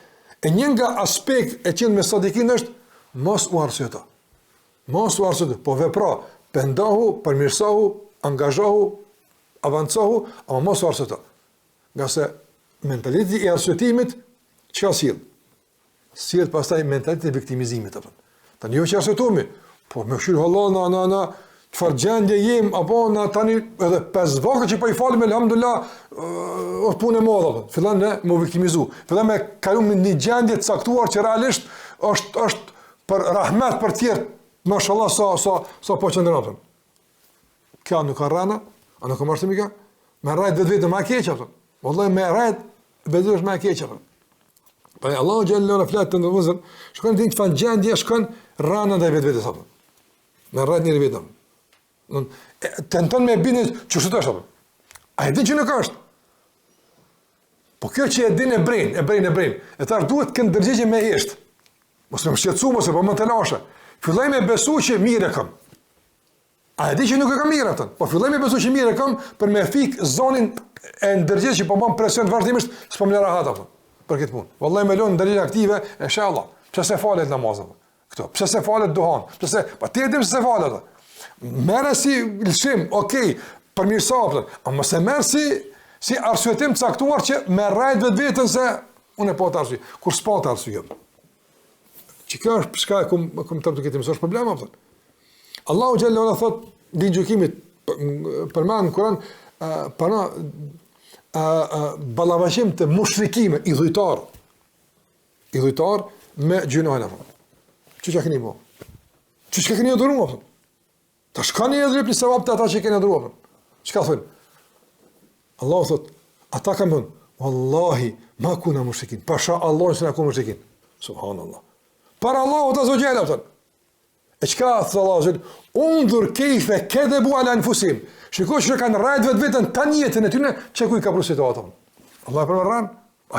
E një nga aspekt e qenë me sadikin është mos u arsyeta. Mos u arsyeta, po vepra, pendohu, përmirësohu, angazhohu, avancohu, ama mos u arsyeta. Nga se mentaliteti i arsyetimit çka sill? Sill pastaj mentaliteti i viktimizimit apo. Tani jo që arsyetumi, po më shir Allah na çfarë gjendje jem apo na tani edhe 5 vaka që po i falim elhamdulillah është punë e madhe apo. Fillon ne më viktimizu. Fillon me kalum në një gjendje të caktuar që realisht është për rahmet për tjerë, mashallah sa po qëndron. Kjo nuk ka rana, a nuk ka marrë mika? Me rajt vetë më keq apo. Wallahi me rajt vetë më keq apo. Po Allahu xhallahu ala flet të ndozën, shkon dinë të fan gjendje, shkon rana ndaj vetes apo. Me rajt një vetëm. Tenton me bindë që shtu është apo. A e di që nuk është? Po kjo që e din e brin. E tash duhet të ndërgjigje me hesht. Mos më shqetësu, mos e po më të lashe. Filloj me besu që mirë e kam. A e di që nuk e kam mirë atën? Po filloj me besu që mirë e kam për me fik zonin e ndërgjigje që po bën presion vazhdimisht, s'po më rahat apo. Për këtë punë. Wallahi me lën ndërgjigje aktive, inshallah. Pse se falet namazën? Këto. Pse se falet duhan? Pse se, po ti e di pse se falet atë. Merë si lëshim, okay, përmirësoj, ama se merr si arsyetim caktuar që me rajt vetën se unë e po të arsye. Kur s'po të arsye. Që kjo është shka e kum të këtë mësë është problem, apëtën. Allahu xhallahu ala thot, din gjukimit, përmanë në Kur'an, ballavashim të mushrikime, i dhujtar me gjynojnë, apëtën. Që këni bo? Që këni e duru, apëtën? Ta shkani e drip një sevap të ata që këni e duru, apëtën. Që ka thënë? Allahu thot, ata kam thënë, wallahi, ma kuna mushrikin, pasha Allah nëse na ku mushrikin. Subhanallah. Para Allahu të zogjela, pëtën. E qka thë Allah, zhëllë? Undhur kejfe kedhebu ala anfusim. Shiko që kanë rajt vetën të njetën e tyne, që ku i ka pru situatën. Allah e përmërran,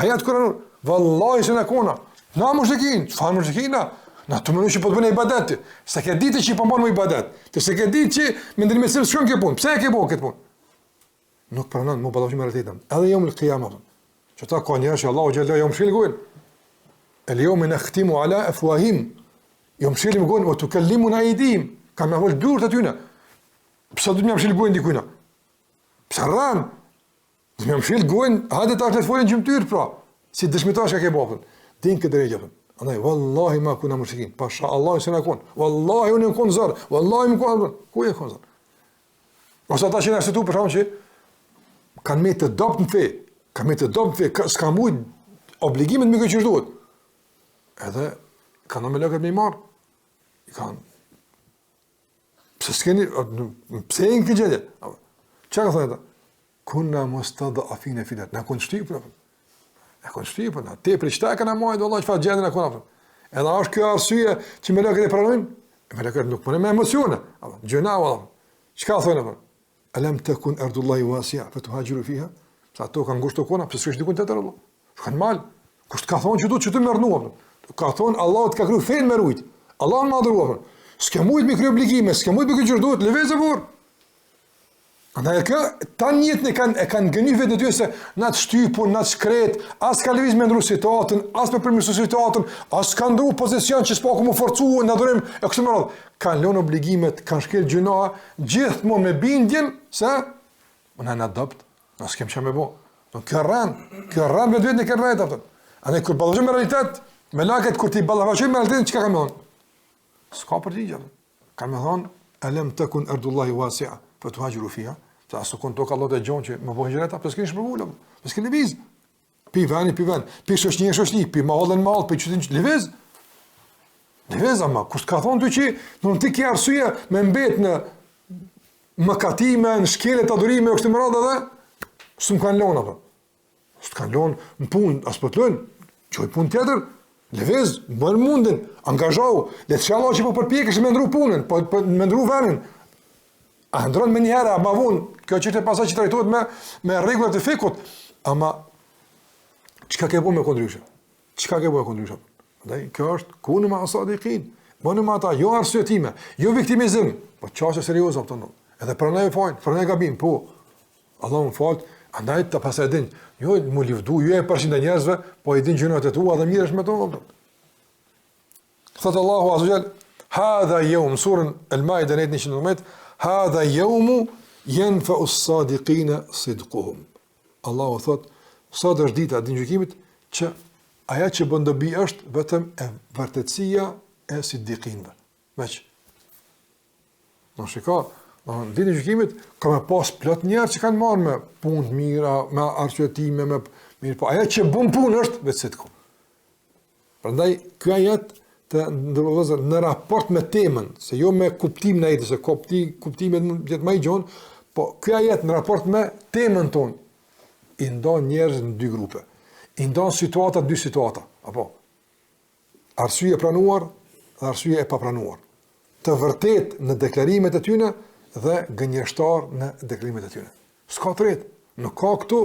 ajat kuranur, vallahi se në kona, na mushrikin, qëfar mushrikina? Na të mënu që po të bëne i badet, se ke ditë që i pëmban më i badet, të se ke ditë që me ndërmesim së shkën ke punë, pse e ke bo këtë punë? Nuk përënan, mu badavshim e rëtitëm, edhe jomë lë qiyama, që ta ka njërë që Allahu gjellë jomë shilgujnë. اليوم نختم على أفواههم يوم شيل مقول وتكلمنا أيديهم كما هو الدور تتونا بصدق ما يمشي الجوين دي كنا بسران ما يمشي الجوين هذا تعرف فوين جمتير برا سيدش متاش كبابن دين كدرجة أنا والله ما كنا مشركين ما شاء الله سنكون والله ونكون زار والله نكون كوي يكون زار وسطاشي نفسه برام شيء كان ميت الضبط في سكامود obligimin me këtë që duhet. Edhe kanë me lëkët me i marë. I kanë. Pse s'keni, pse e në këtë gjendje? Që ka thënë ata? Kuna mustadafin filet. Na kon shtypën. Na kon shtypën. Te për çta kanë marrë valla çfarë gjendje na kon. Edhe është kjo arsye që me lëkët e pranojnë. Me lëkët nuk punon me emocione. Gjëna valla. Çka thonë ata? Alam takun ardullahi wasi'a fatuhajiru fiha? Sa to kanë ngushtë kona, pse s'kesh dikun tjetër valla? Kanë mal. Kush të ka thonë që duhet që të më rënuam. Ka thonë Allah të ka kryu fejnë me rujt. Allah në madhruam. S'ke mujt me kryu obligime, s'ke mujt me kryu që duhet, leveze por. Andaj ta njëtën e kanë gëny vetë në ty se na të shtypun, na të shkret, as ka lëviz me ndru situatën, as me përmirësu situatën, as ka ndru pozicion që s'pa ku më forcu në adorim e kështu me radhë. Kanë lënë obligimet, kanë shkel gjunoa, gjithmonë me bindjen se unë na adopt, na s'kem çfarë më bë. Kjo rran vetë në kërvet atë. Andaj kur ballafaqojmë me realitet, me laket kur ti ballafaqojmë me realitetin çka kam thënë? S'ka përgjigje. Kam thënë alam takun ardullahi wasi'a fatuhajiru fiha. Sa sukon tokë Allah të gjonë që më bëjnë gjëreta, për s'keni shpërvullëm, për s'keni lëviz. Pi vani, pi shoshni, pi mahallën mahall, pi qytetin lëviz. Lëviz, ama, kur s'ka thonë ty që në ti ke arsye me mbet në mëkatime, në shkelet adurime, o kështë më radhe dhe, s'u kanë lonë, apë. S'u kanë lonë në punë, as për të lënë, qoj punë tjetër, lëviz, bërë mundin, angazhau, le të shalloh që po përpjekësh me ndru punën, me ndru venin. A ndron me njëherë, ma vonë, kjo që është e pasaj që trajtohet me rregullat e fikut, ama çka ke bëu me kundryshe? Çka ke bëu me kundryshe? Andaj kjo është kunu ma asadiqin. Bënu me ata, jo arsye time, jo viktimizim, po çështje serioze apo tonë. Edhe pranoj fal, pranoj gabim, po. Allahu më fal, andaj ta pasaj din, jo mu livdu, jo e përshindë njerëzve, po i din gjunat e tua dhe mirësh me to. Thot Allahu azza wajal, hadha yawm surën Al-Maida 119. Hadha yawmu yanfa'u as-sadiqina sidquhum. Allahu thot, sot është dita e gjykimit që ajo që bën dobi është vetëm e vërtetësia e siddiqinëve. Veç. Mos shiko, në ditën e gjykimit ka më pas plot njerëz që kanë marrë me punë të mira, me arsyetime, me mirë, po ajo që bën punë është vetë sidqu. Prandaj ky ajet të ndërlozë në raport me temën, se jo me kuptimin e ajetit, se kuptimi jetë më i gjon, po ky ajet në raport me temën tonë i ndon njerëz në dy grupe. I ndon situata dy situata, apo arsye e pranuar dhe arsye e papranuar. Të vërtet në deklarimet e tyre dhe gënjeshtar në deklarimet e tyre. S'ka tret, nuk ka këtu,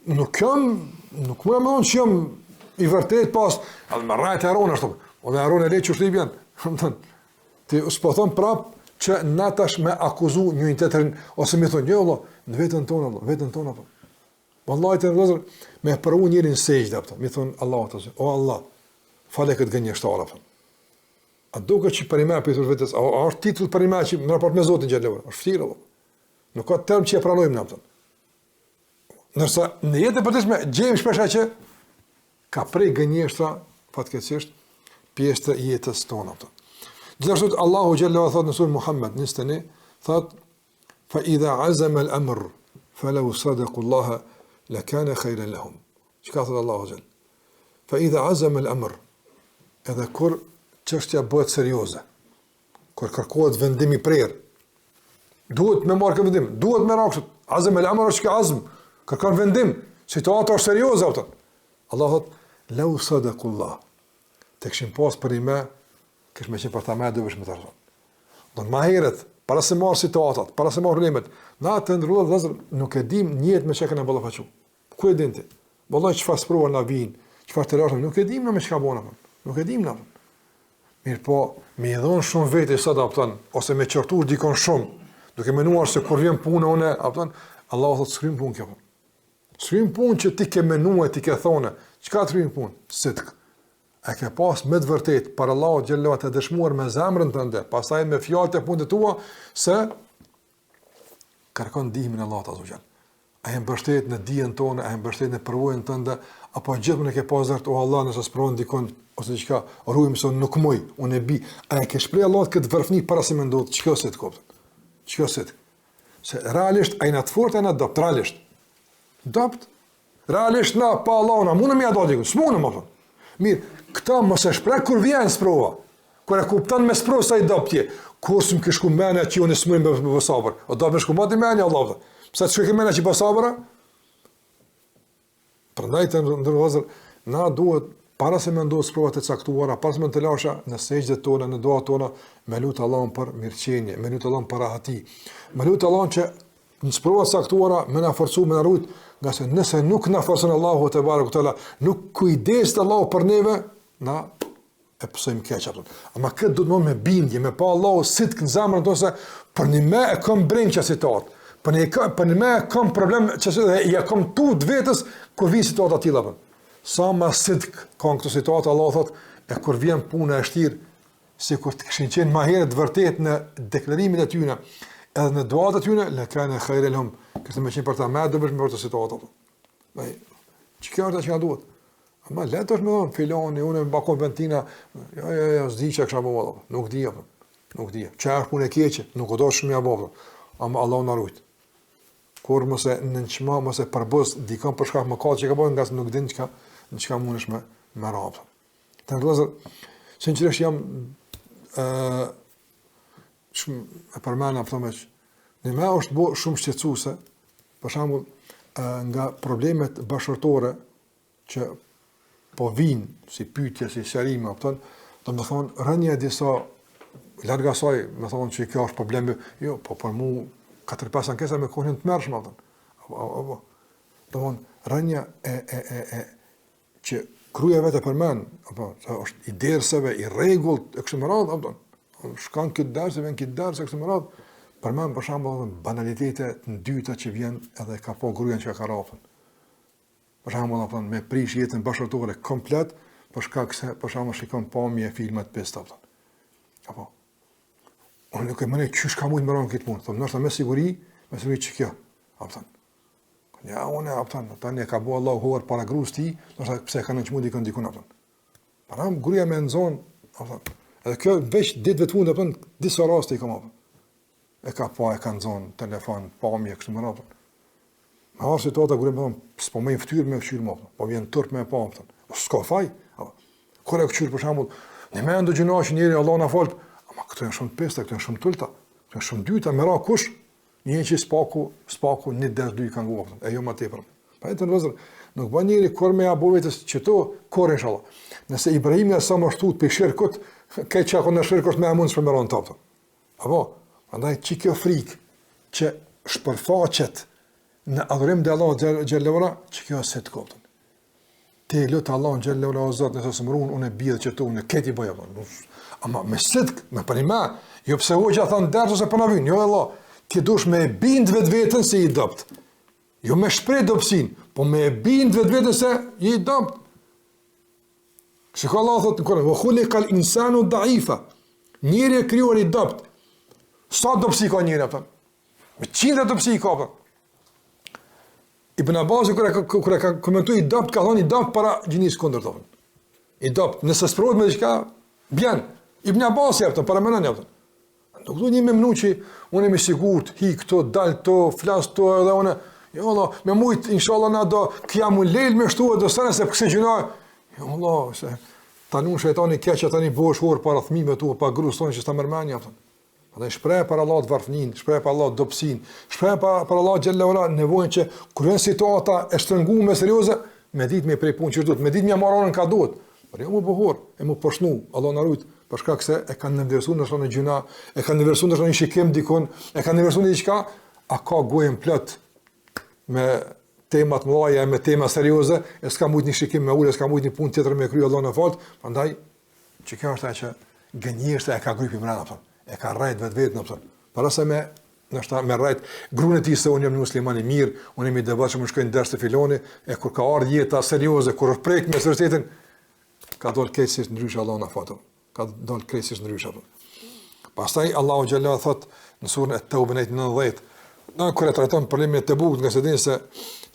nuk mund të them që jam i vërtet pas, edhe më rrajt e aron ashtu. O dhe aron e le që shtip janë. Ti s'po thonë prapë që na tash me akuzu njërin tjetrin ose më thonë, jo Allah, në vetën tonë Allah, vetën tonë apo. Wallahi të vëllazër, me provu njërin sejdë apo. Më thon Allahu te, o Allah, falë këtë gënjeshtar apo. A duket që për më pyet vetes, a është titull për më që në raport me Zotin xhallahu, është vërtet apo. Nuk ka term që e pranojmë na apo. Ndërsa në jetë e përditshme gjejmë shpesh që ka prej gënjeshtra fatkeqësisht pjesë të jetës tonë apo. Gjithashtu Allahu xhallahu thot në surën Muhammed 21, thot fa idha azama al-amr falau sadaqu Allah lakana khayran lahum. Çka thot Allahu xhall? Fa idha azama al-amr, edhe kur çështja bëhet serioze, kur kërkohet vendim i prerë, duhet me marrë vendim, duhet me rakshut, azam al-amr është ka azm, kërkon vendim, situata është serioze apo. Allah thot lau sadaqu Allah. Të këshim pas për i me, këshme që për ta me dëvësh me të rëzon. Do në ma heret, para se marë situatat, para se marë problemet, na të ndrullat dhe zërë, nuk e dim njët me që këne ballafaqu. Ku e din ti? Bëllaj që fa spruar na vinë, që fa të rashëm, nuk e dim në me që ka bona, nuk e dim në. Mirë po, me i dhonë shumë vete i sot, apëtan, ose me qërtur dikon shumë, duke menuar se kur vjen punë une, apëtan, Allah o thotë skrym punë kjo. Skrym punë që ti ke menua, ti ke thone, qka të skrym punë? Sidq. E ke pas me të vërtet, për Allah xhallahu të dëshmuar me zemrën tënde, pastaj me fjalët e punët tua, se kërkon ndihmën e Allahut azza wa jall. A je mbështet në dijen tonë, a je mbështet në përvojën tënde, apo gjithmonë ke pasur o Allah nëse sprovon dikon ose diçka, rrujmë se nuk muj, unë e bi. A e ke shpreh Allahut këtë vërfni para se më ndodh, çka se të kupton. Çka se. Se realisht ai na të fortë ai na dopt realisht. Dopt. Realisht na pa Allahun, a mundem ja do diku, s'mundem apo. Mirë, këta mos e shpreh kur vjen sprova. Kur e kupton me sprovë sa i doptje. Kursim ke shku mëna që unë s'mund me sabër. O do të shku më ti mëna Allah. Pse të shkojmë mëna që pa sabër? Prandaj të ndërvozë, na duhet para se më ndodh sprovat e caktuara, para se më të lasha në sejdët tona, në duat tona, me lut Allahun për mirëqenie, me lut Allahun për rahati. Me lut Allahun që në sprovat e caktuara më na forcu, më na rujt, nga se nëse nuk na forcon Allahu te bareku teala, nuk kujdeset Allahu për neve, na e pësojmë keq apo. Ama këtë do të më me bindje, me pa Allahu sidq në zemrën tonë se për një me e kam brengë që citat. Për në me kam problem që ja kam tu të vetës kur vinë situata tilla. Sa ma sidq kanë këto situata, Allah thot, e kur vjen puna e shtirë, si kur të këshin qenë ma herët vërtet në deklarimin e tyne, edhe në duat e tyne, le kane khajre lëhum, kështë me qenë për ta me dëbësh me për të situatë. Që kjo është që nga duhet? Ama letë është me thonë, filoni, une me bakon ventina, ja, s'di që e kësha bëva, nuk di. Që është punë e keqe, nuk o do shumë ja bëva, ama Allah në rujtë. Kur mëse nënqma, mëse përbës, dikon për shkak më ka që ka bëjnë, nga se nuk din në qka mund është me rapë. Të në rëzër, sinqerisht jam shumë e përmena për thome që në me është bo shumë shqetësuse, për shembull nga problemet bashkërtore që po vinë si pyetje, si sjarime, do me thonë rënja disa larga asaj, me thonë që kjo është problemi, jo, po për mu 4-5 ankesa me kohën të mërshme, do me thonë rënja që kruja vetë e përmen, është i derseve, i regullt, e kështë më radhë, shkan këtë dërse, ven këtë dërse, e kështë më radhë, përmen për shembull banalitetet në dyta që vjen edhe ka po grujen që ka rapën. Për shembull, me prish jetën bashkëtorë komplet, për shkak se për shembull shikon pamje filmat pesta. Apo. Unë nuk e mënej çysh ka mujt më ron këtë punë. Thonë, ndoshta me siguri që kjo. Apo. Ja, unë tani e ka bëu Allahu hor para gruas ti, ndoshta pse kanë çmundi kënd dikun apo. Para gruaja me nxon, apo. Edhe kjo veç ditëve të fundit apo disa raste i kam apo. E ka kanë nxon telefon, pamje kështu më radhë. Ma arë situata kërë më thonë, s'po me i ftyrë me fqyrë më, po vjen tërp me e pa, s'ka faj. Kër e këqyrë për shambull, një me ndo gjuna që njëri Allah në falët, ama këto janë shumë pesta, këto janë shumë tullta, këto janë shumë dyta, me ra kush, një që spaku një des dy kanë guha, e jo ma tepër. Pa e të nërëzër, nuk ba njëri kër me abo vetës që to, kër inshallah. Nëse Ibrahimi e sa më shtut për shirkut, kaj që ako në shirkut me e mundës për me ra në tapë. Apo, andaj që kjo frikë që shpërfaqet në adhurim dhe Allah Gjellera, që kjo se të koptën. Te lutë Allah Gjellera o Zotë, nëse së mërunë, unë e bidhe që tu, unë e keti bëja. Ama me sidkë, me përnima, jo pse hoqja thanë dërës ose përna vynë, jo Allah, ti dush me bindë vetë vetën se i dëpt. Jo me shprej dëpsin, po me bindë vetë vetën se i dëpt. Shiko Allah thotë në Koran, vë khulli kal insanu daifa, njëri e kryuar i dëpt. Sa dëpsi ka njëri, me 100 dëpsi ka, Ibn Abbas kur e ka komentuar i dopt, ka thonë i dopt para gjinisë kundër të. I dopt, nëse sprohet me diçka, bjen. Ibn Abbas jepte para mënën jepte. Nuk do një me mënu që unë jam i sigurt, hi këto, dal këto, flas këto edhe unë, jo Allah, me mujt inshallah na do kiamu lejl me shtu do sana se pse gjuna. Jo Allah, se tani shejtani keq tani bosh hor para fëmijëve tu, pa gruas tonë që sta mërmend jepte. Dhe shpreh për Allah të varfnin, shpreh për Allah të dopsin, shpreh për Allah të gjellera nevojnë që kërën situata e shtërngu me serioze, me ditë me prej punë që duhet, me ditë me amaronën ka duhet. Por jo mu buhur, e mu përshnu, Allah në rujtë, përshka këse e kanë nëvërsu në shlonë në gjuna, e kanë nëvërsu në shlonë në shikim dikon, e kanë nëvërsu në diqka, a ka gojën plët me temat mëlaja, me tema serioze, e s'ka mujt një shikim me ule, s'ka mujt një punë tjetër me kry Allah në falët, prandaj, që kjo është e që gënjeshtë e ka grypi mrena, e ka rrejt vetë në pëtër. Para se me rrejt grunë e ti se unë jam një musliman i mirë, unë jam i debat që më shkojnë dërës të filoni, e kur ka ardhë jeta serioze, kur është prejkë me sërstetin, ka dollë krejtësisht ndryshë Allah në fatëm. Ka dollë krejtësisht ndryshë. Pastaj Allahu Gjalla thot në surën e Taube 90. Në kër e trajton problemin e Tebuk, nga se dinë se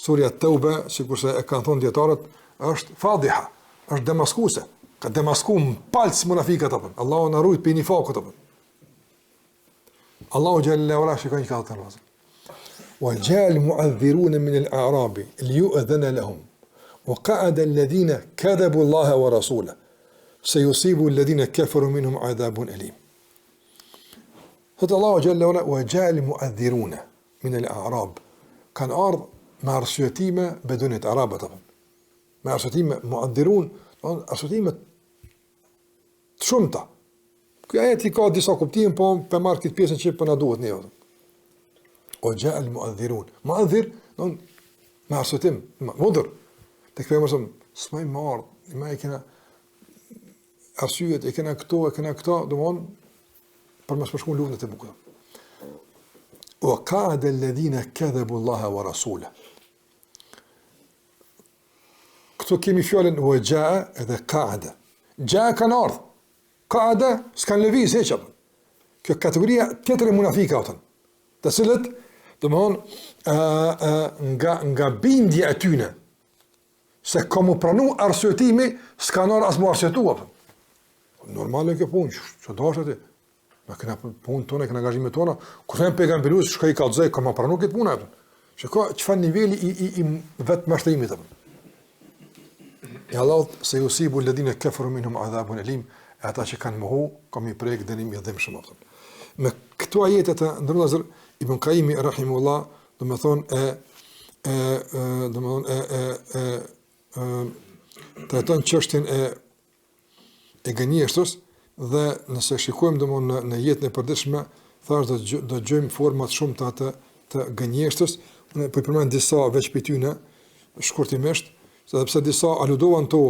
surja Taube, sikurse e kanë thonë djetarët, është fadhiha, është demaskuse. Ka demasku më palës munafikat apën. Allahu në rujt për një fakut apën. Allahu Jalla wala shikon ka të rrezë. Wa ja'al mu'adhdhiruna min al-a'rab liyu'adhana lahum. Wa qa'ada alladhina kadhabu Allah wa rasulahu. Sayusibu alladhina kafaru minhum 'adhabun alim. Fat Allahu Jalla wala wa ja'al mu'adhdhiruna min al-a'rab. Kan ardh ma arsyetime bedunit arabata. Ma arsyetime mu'adhdhirun, arsyetime shumta. Kjo ajeti ka disa kuptime, po për marrë këtë pjesën që për në duhet një. O gja'al mu'adhirun. Mu'adhir, me arsutim, mudhër. Të këpër mësëm, s'maj marrë, ima e kena arsyet, e kena këto, do mon, për më shpërshku në luftën e Tebukut. wa qa'ada alladhina kadhabu Allaha wa rasulahu. Këtu kemi fjalën wa ja'a edhe qa'ada. Ja'a kanë ardhur. Qa'ada s'kan lëviz hiç apo. Kjo kategoria tjetër e munafikave, të cilët nga bindja e tyne se komu pranu arsyetimi s'kan ardhur as më arsyetuar. Normale kjo punë, ç'do dash atë. Ma këna punë tonë, këna angazhimet tona, kur them pejgamberues shkoi kallzoi komu pranu këtë punë atë. Shikoj çfarë niveli i vetë mashtrimit atë. Ja Allah se yusibu alladhina kafaru minhum adhabun alim, ata që kanë mohu, komi prek dënim i dhimbshëm atë. Me këto ajete të ndërlazër, Ibn Qayyim rahimahullah, trajton çështjen e gënjeshtës dhe nëse shikojmë në jetën e përditshme, thash do gjejmë forma të shumta të gënjeshtës. Ne po i përmend disa veç për tyne shkurtimisht, sepse disa aludovan to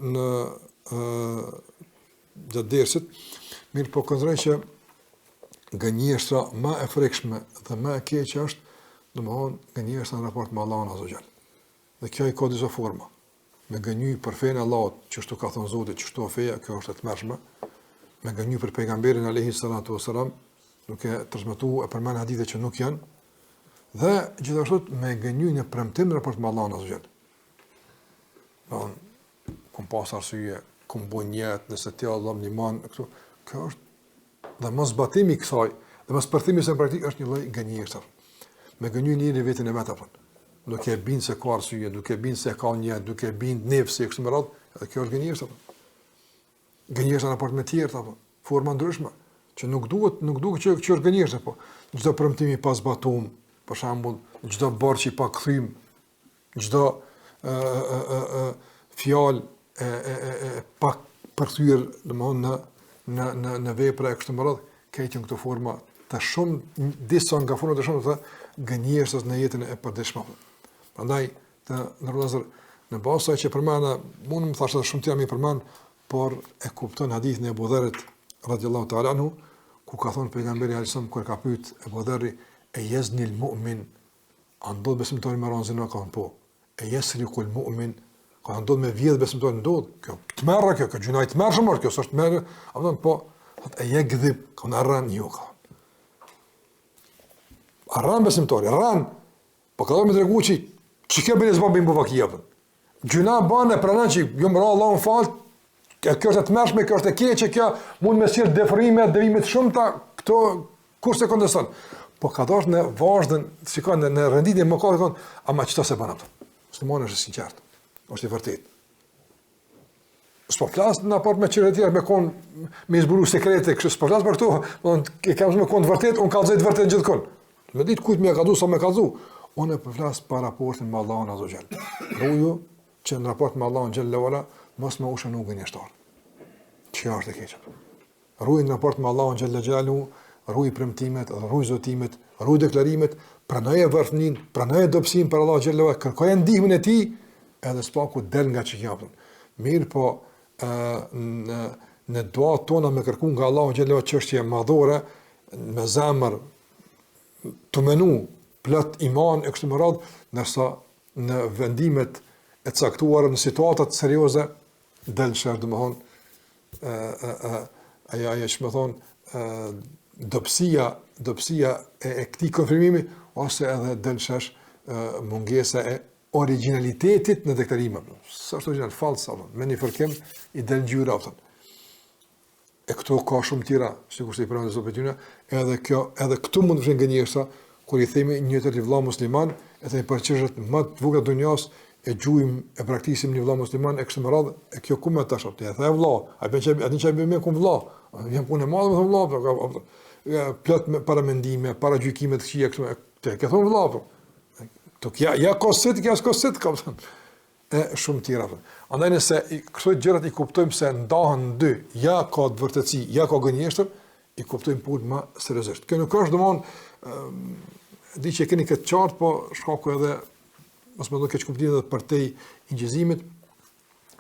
në gjatë dersit, mirë po konsideroj që gënjeshtra më e frekshme dhe më e keqe është, gënjeshtra në raport me Allahun azza wa jall. Dhe kjo i ka disa forma. Me gënjy për fenë Allahut, çështu ka thënë Zoti, çështu feja, kjo është e tmerrshme. Me gënjy për pejgamberin alayhi salatu wasalam, duke transmetuar e përmend hadithe që nuk janë, dhe gjithashtu me gënjy në premtim në raport me Allahun azza wa jall. Kum pas arsye, kum bunjet, nëse ti Allah më ndihmon këtu, kjo është dhe mos zbatimi i kësaj, dhe mos përthimi se në praktikë është një lloj gënjeshtër. Me gënjy njëri vetën e vet apo. Duke bind se ka arsye, duke bind se ka një, duke bind nefsi kështu me radhë, edhe kjo është gënjeshtër. Gënjeshtër në raport me tjerë apo, forma ndryshme, që nuk duhet që është gënjeshtër po. Çdo premtim i pa zbatuar, për shembull, çdo borxh i pa kthym, çdo fjalë pa përthyer domthonë në vepra e kështu me radhë, këto këto forma të shumë disa nga format e shumë të gënjeshtës në jetën e përditshme. Prandaj të ndërlozur në bazë asaj që përmenda, mund të më thashë shumë të jam i përmend, por e kupton hadithin e Abu Dharrit radhiyallahu ta'ala anhu, ku ka thënë pejgamberi alayhis salam kur ka pyet Abu Dharri e yaznil mu'min, andot besimtari me ranzën e ka po. E yasriqul mu'min, ka ndodh me vjedh besimtar ndodh, kjo të merra kjo gjuna i të merrshëm, kjo s'është merr, apo po e yekdhib, ka arran jo ka. Arran besimtar, arran. Po ka më tregu çi ke bën zbabim buvakia. Gjuna bën e pranon që jo më Allahu fal, kjo është e të merrshme, kjo është e keqe, kjo mund me sjell defrime, devime të shumta, këto kurse kondeson. Po ka dash në vazhdën, shikon në renditje më ka thon, ama çto se bën ato. Muslimani është sinqert. Është i vërtet. S'po flas në raport me çështje të tjera, me zbulu sekrete, kështu s'po flas për to, e kam me kon vërtet, un kallzoj të vërtet gjithkund. Me ditë kujt më ka dhënë sa më ka dhënë. Unë po flas për raportin me Allahun azza xal. Ruju që në raport me Allahun xhalla wala mos më ushën u gënjeshtor. Çfarë është e keq? Ruaj në raport me Allahun xhalla xalu, ruaj premtimet, ruaj zotimet, ruaj deklarimet, pranoje vërfnin, pranoje dobësinë për Allah xhalla wala, kërkoje ndihmën e tij, edhe spaku del nga çikapën. Mirë po në dua tona me kërku nga Allahu xhalla wala çështje madhore me zemër të menu plot iman e kështu me radhë, ndërsa në vendimet e caktuara në situata serioze del shër domthon ajo që më thon dobësia e këtij konfirmimi ose edhe del shër mungesa e originalitetit në deklarime. Sa është original falsa, me një fërkim i del ngjyra aftën. E këto ka shumë tjera, sikur se i përmendën zotëtyna, edhe këtu mund të vjen gënjeshtra kur i themi një të vëlla musliman, e themi për çështjet më të vogla dunjas, e gjujmë e praktisim një vëlla musliman e kështu me radhë, e kjo ku më tash atë. Ja the vëlla, a bën çaj me ku vëlla. Jam punë madhe me vëlla, plot me para mendime, para gjykime të këqija kështu. Te ke thonë vëlla. Tok ja kosit, kam thënë. E shumë tjera. Andaj nëse këto gjërat i kuptojmë se ndahen dy, ja ka të vërtetësi, ja ka gënjeshtër, i kuptojmë punë më seriozisht. Kjo nuk është domthon di që keni këtë qartë, po shkaku edhe mos më do keq kuptimi edhe për te injizimit.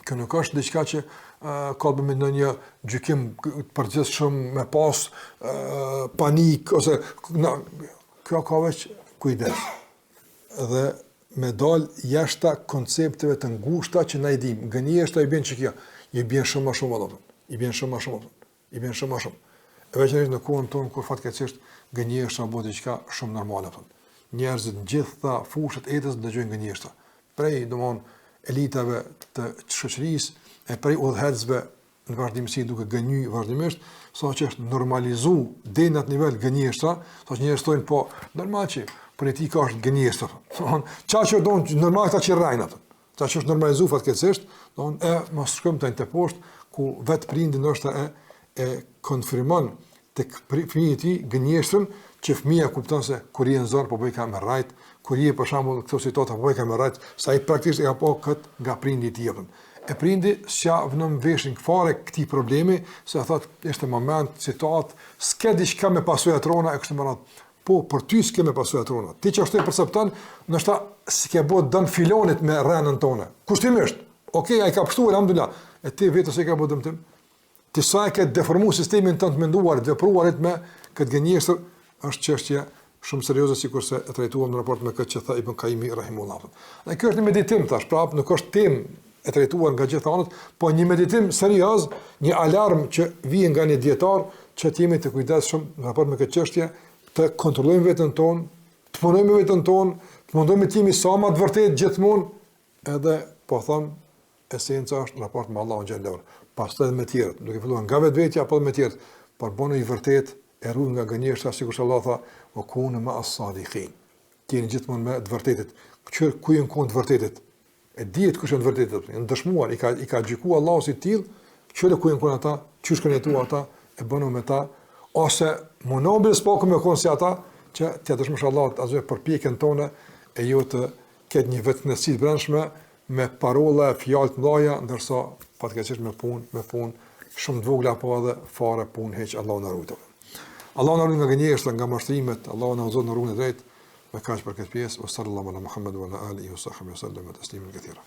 Kjo nuk është diçka që ka të bëjë me ndonjë gjykim përgjithshëm me pas panik ose kjo ka veç kujdes. Dhe me dal jashta koncepteve të ngushta që na i dim. Gënjeshtra i bën çka? I bën shumë më shumë vallë. I bën shumë më shumë. I bën shumë më shumë. E veçanërisht në kohën tonë kur fatkeqësisht gënjeshtra bëhet diçka shumë normale apo. Njerëzit në gjitha fushat e jetës dëgjojnë gënjeshtra. Prej domthon elitave të shoqërisë, e prej udhëheqësve në vazhdimsi duke gënjy vazhdimisht, saqë është normalizuar deri në atë nivel gënjeshtra, saqë njerëzit thonë po normal që politika është gënjeshtër. Çfarë don normal ta çirrajn atë. Ta që është normalizuar fatkeqësisht, don mos shkojmë tani te poshtë ku vet prindi ndoshta e konfirmon tek fëmijët e tij gënjeshtrën që fëmia kupton se kur i nxorr po bëj kamerajt, kur i për shembull këto situata po bëj kamerajt, sa i praktikisht e apo kët nga prindi i tij. E prindi s'ja vënë veshin fare këtij problemi, se thotë është moment, situatë, s'ka diçka me pasojë trona e kështu me radhë. Po, për ty s'ke me pasojë trona. Ti që ashtu e percepton, ndoshta s'ke bëu dëm filonit me rënën tonë. Kushtimisht. Okej, ai ka pështuar alhamdulillah. E ti vetë se ka bëu dëm tim. Ti sa e ke deformuar sistemin tënd menduar, vepruarit me këtë gënjeshtër, është çështje shumë serioze sikurse e trajtuam në raport me këtë që tha Ibn Kaimi rahimullahu. Dhe kjo është një meditim tash, prapë nuk është temë e trajtuar nga gjithë anët, po një meditim serioz, një alarm që vjen nga një dietar që të jemi të kujdesshëm në raport me këtë çështje, të kontrollojmë veten tonë, të punojmë veten tonë, të mundohemi të jemi sa më të vërtetë gjithmonë, edhe po them esenca është në raport me Allahun xhallahu. Pastaj me të tjerët, duke filluar nga vetvetja apo me të tjerët, por bëni i vërtet e ruaj nga gënjeshtra, sikur Allah tha, "Wa kunu ma as-sadiqin." Tieni gjithmonë me të vërtetit. Ku janë ku të vërtetit? E dihet kush janë të vërtetit. Janë dëshmuar, i ka gjykuar Allahu si till, çfarë ku janë ku ata, çish kanë jetuar ata, e bënu me ta, ose mundohemi të spakojmë me kon si ata, që të dëshmosh Allahu azh për pikën tonë e jo të ketë një vetësi të brendshme me parolla, fjalë të mëdha, ndërsa fatkeqësisht me punë shumë të vogla apo edhe fare punë heq Allahu na ruaj. Allahu na ruaj nga gënjeshtra, nga mashtrimet, Allahu na udhëzon në rrugën e drejtë. Me kaq për këtë pjesë, sallallahu ala Muhammed wa ala alihi wa sahbihi sallam taslimen katira.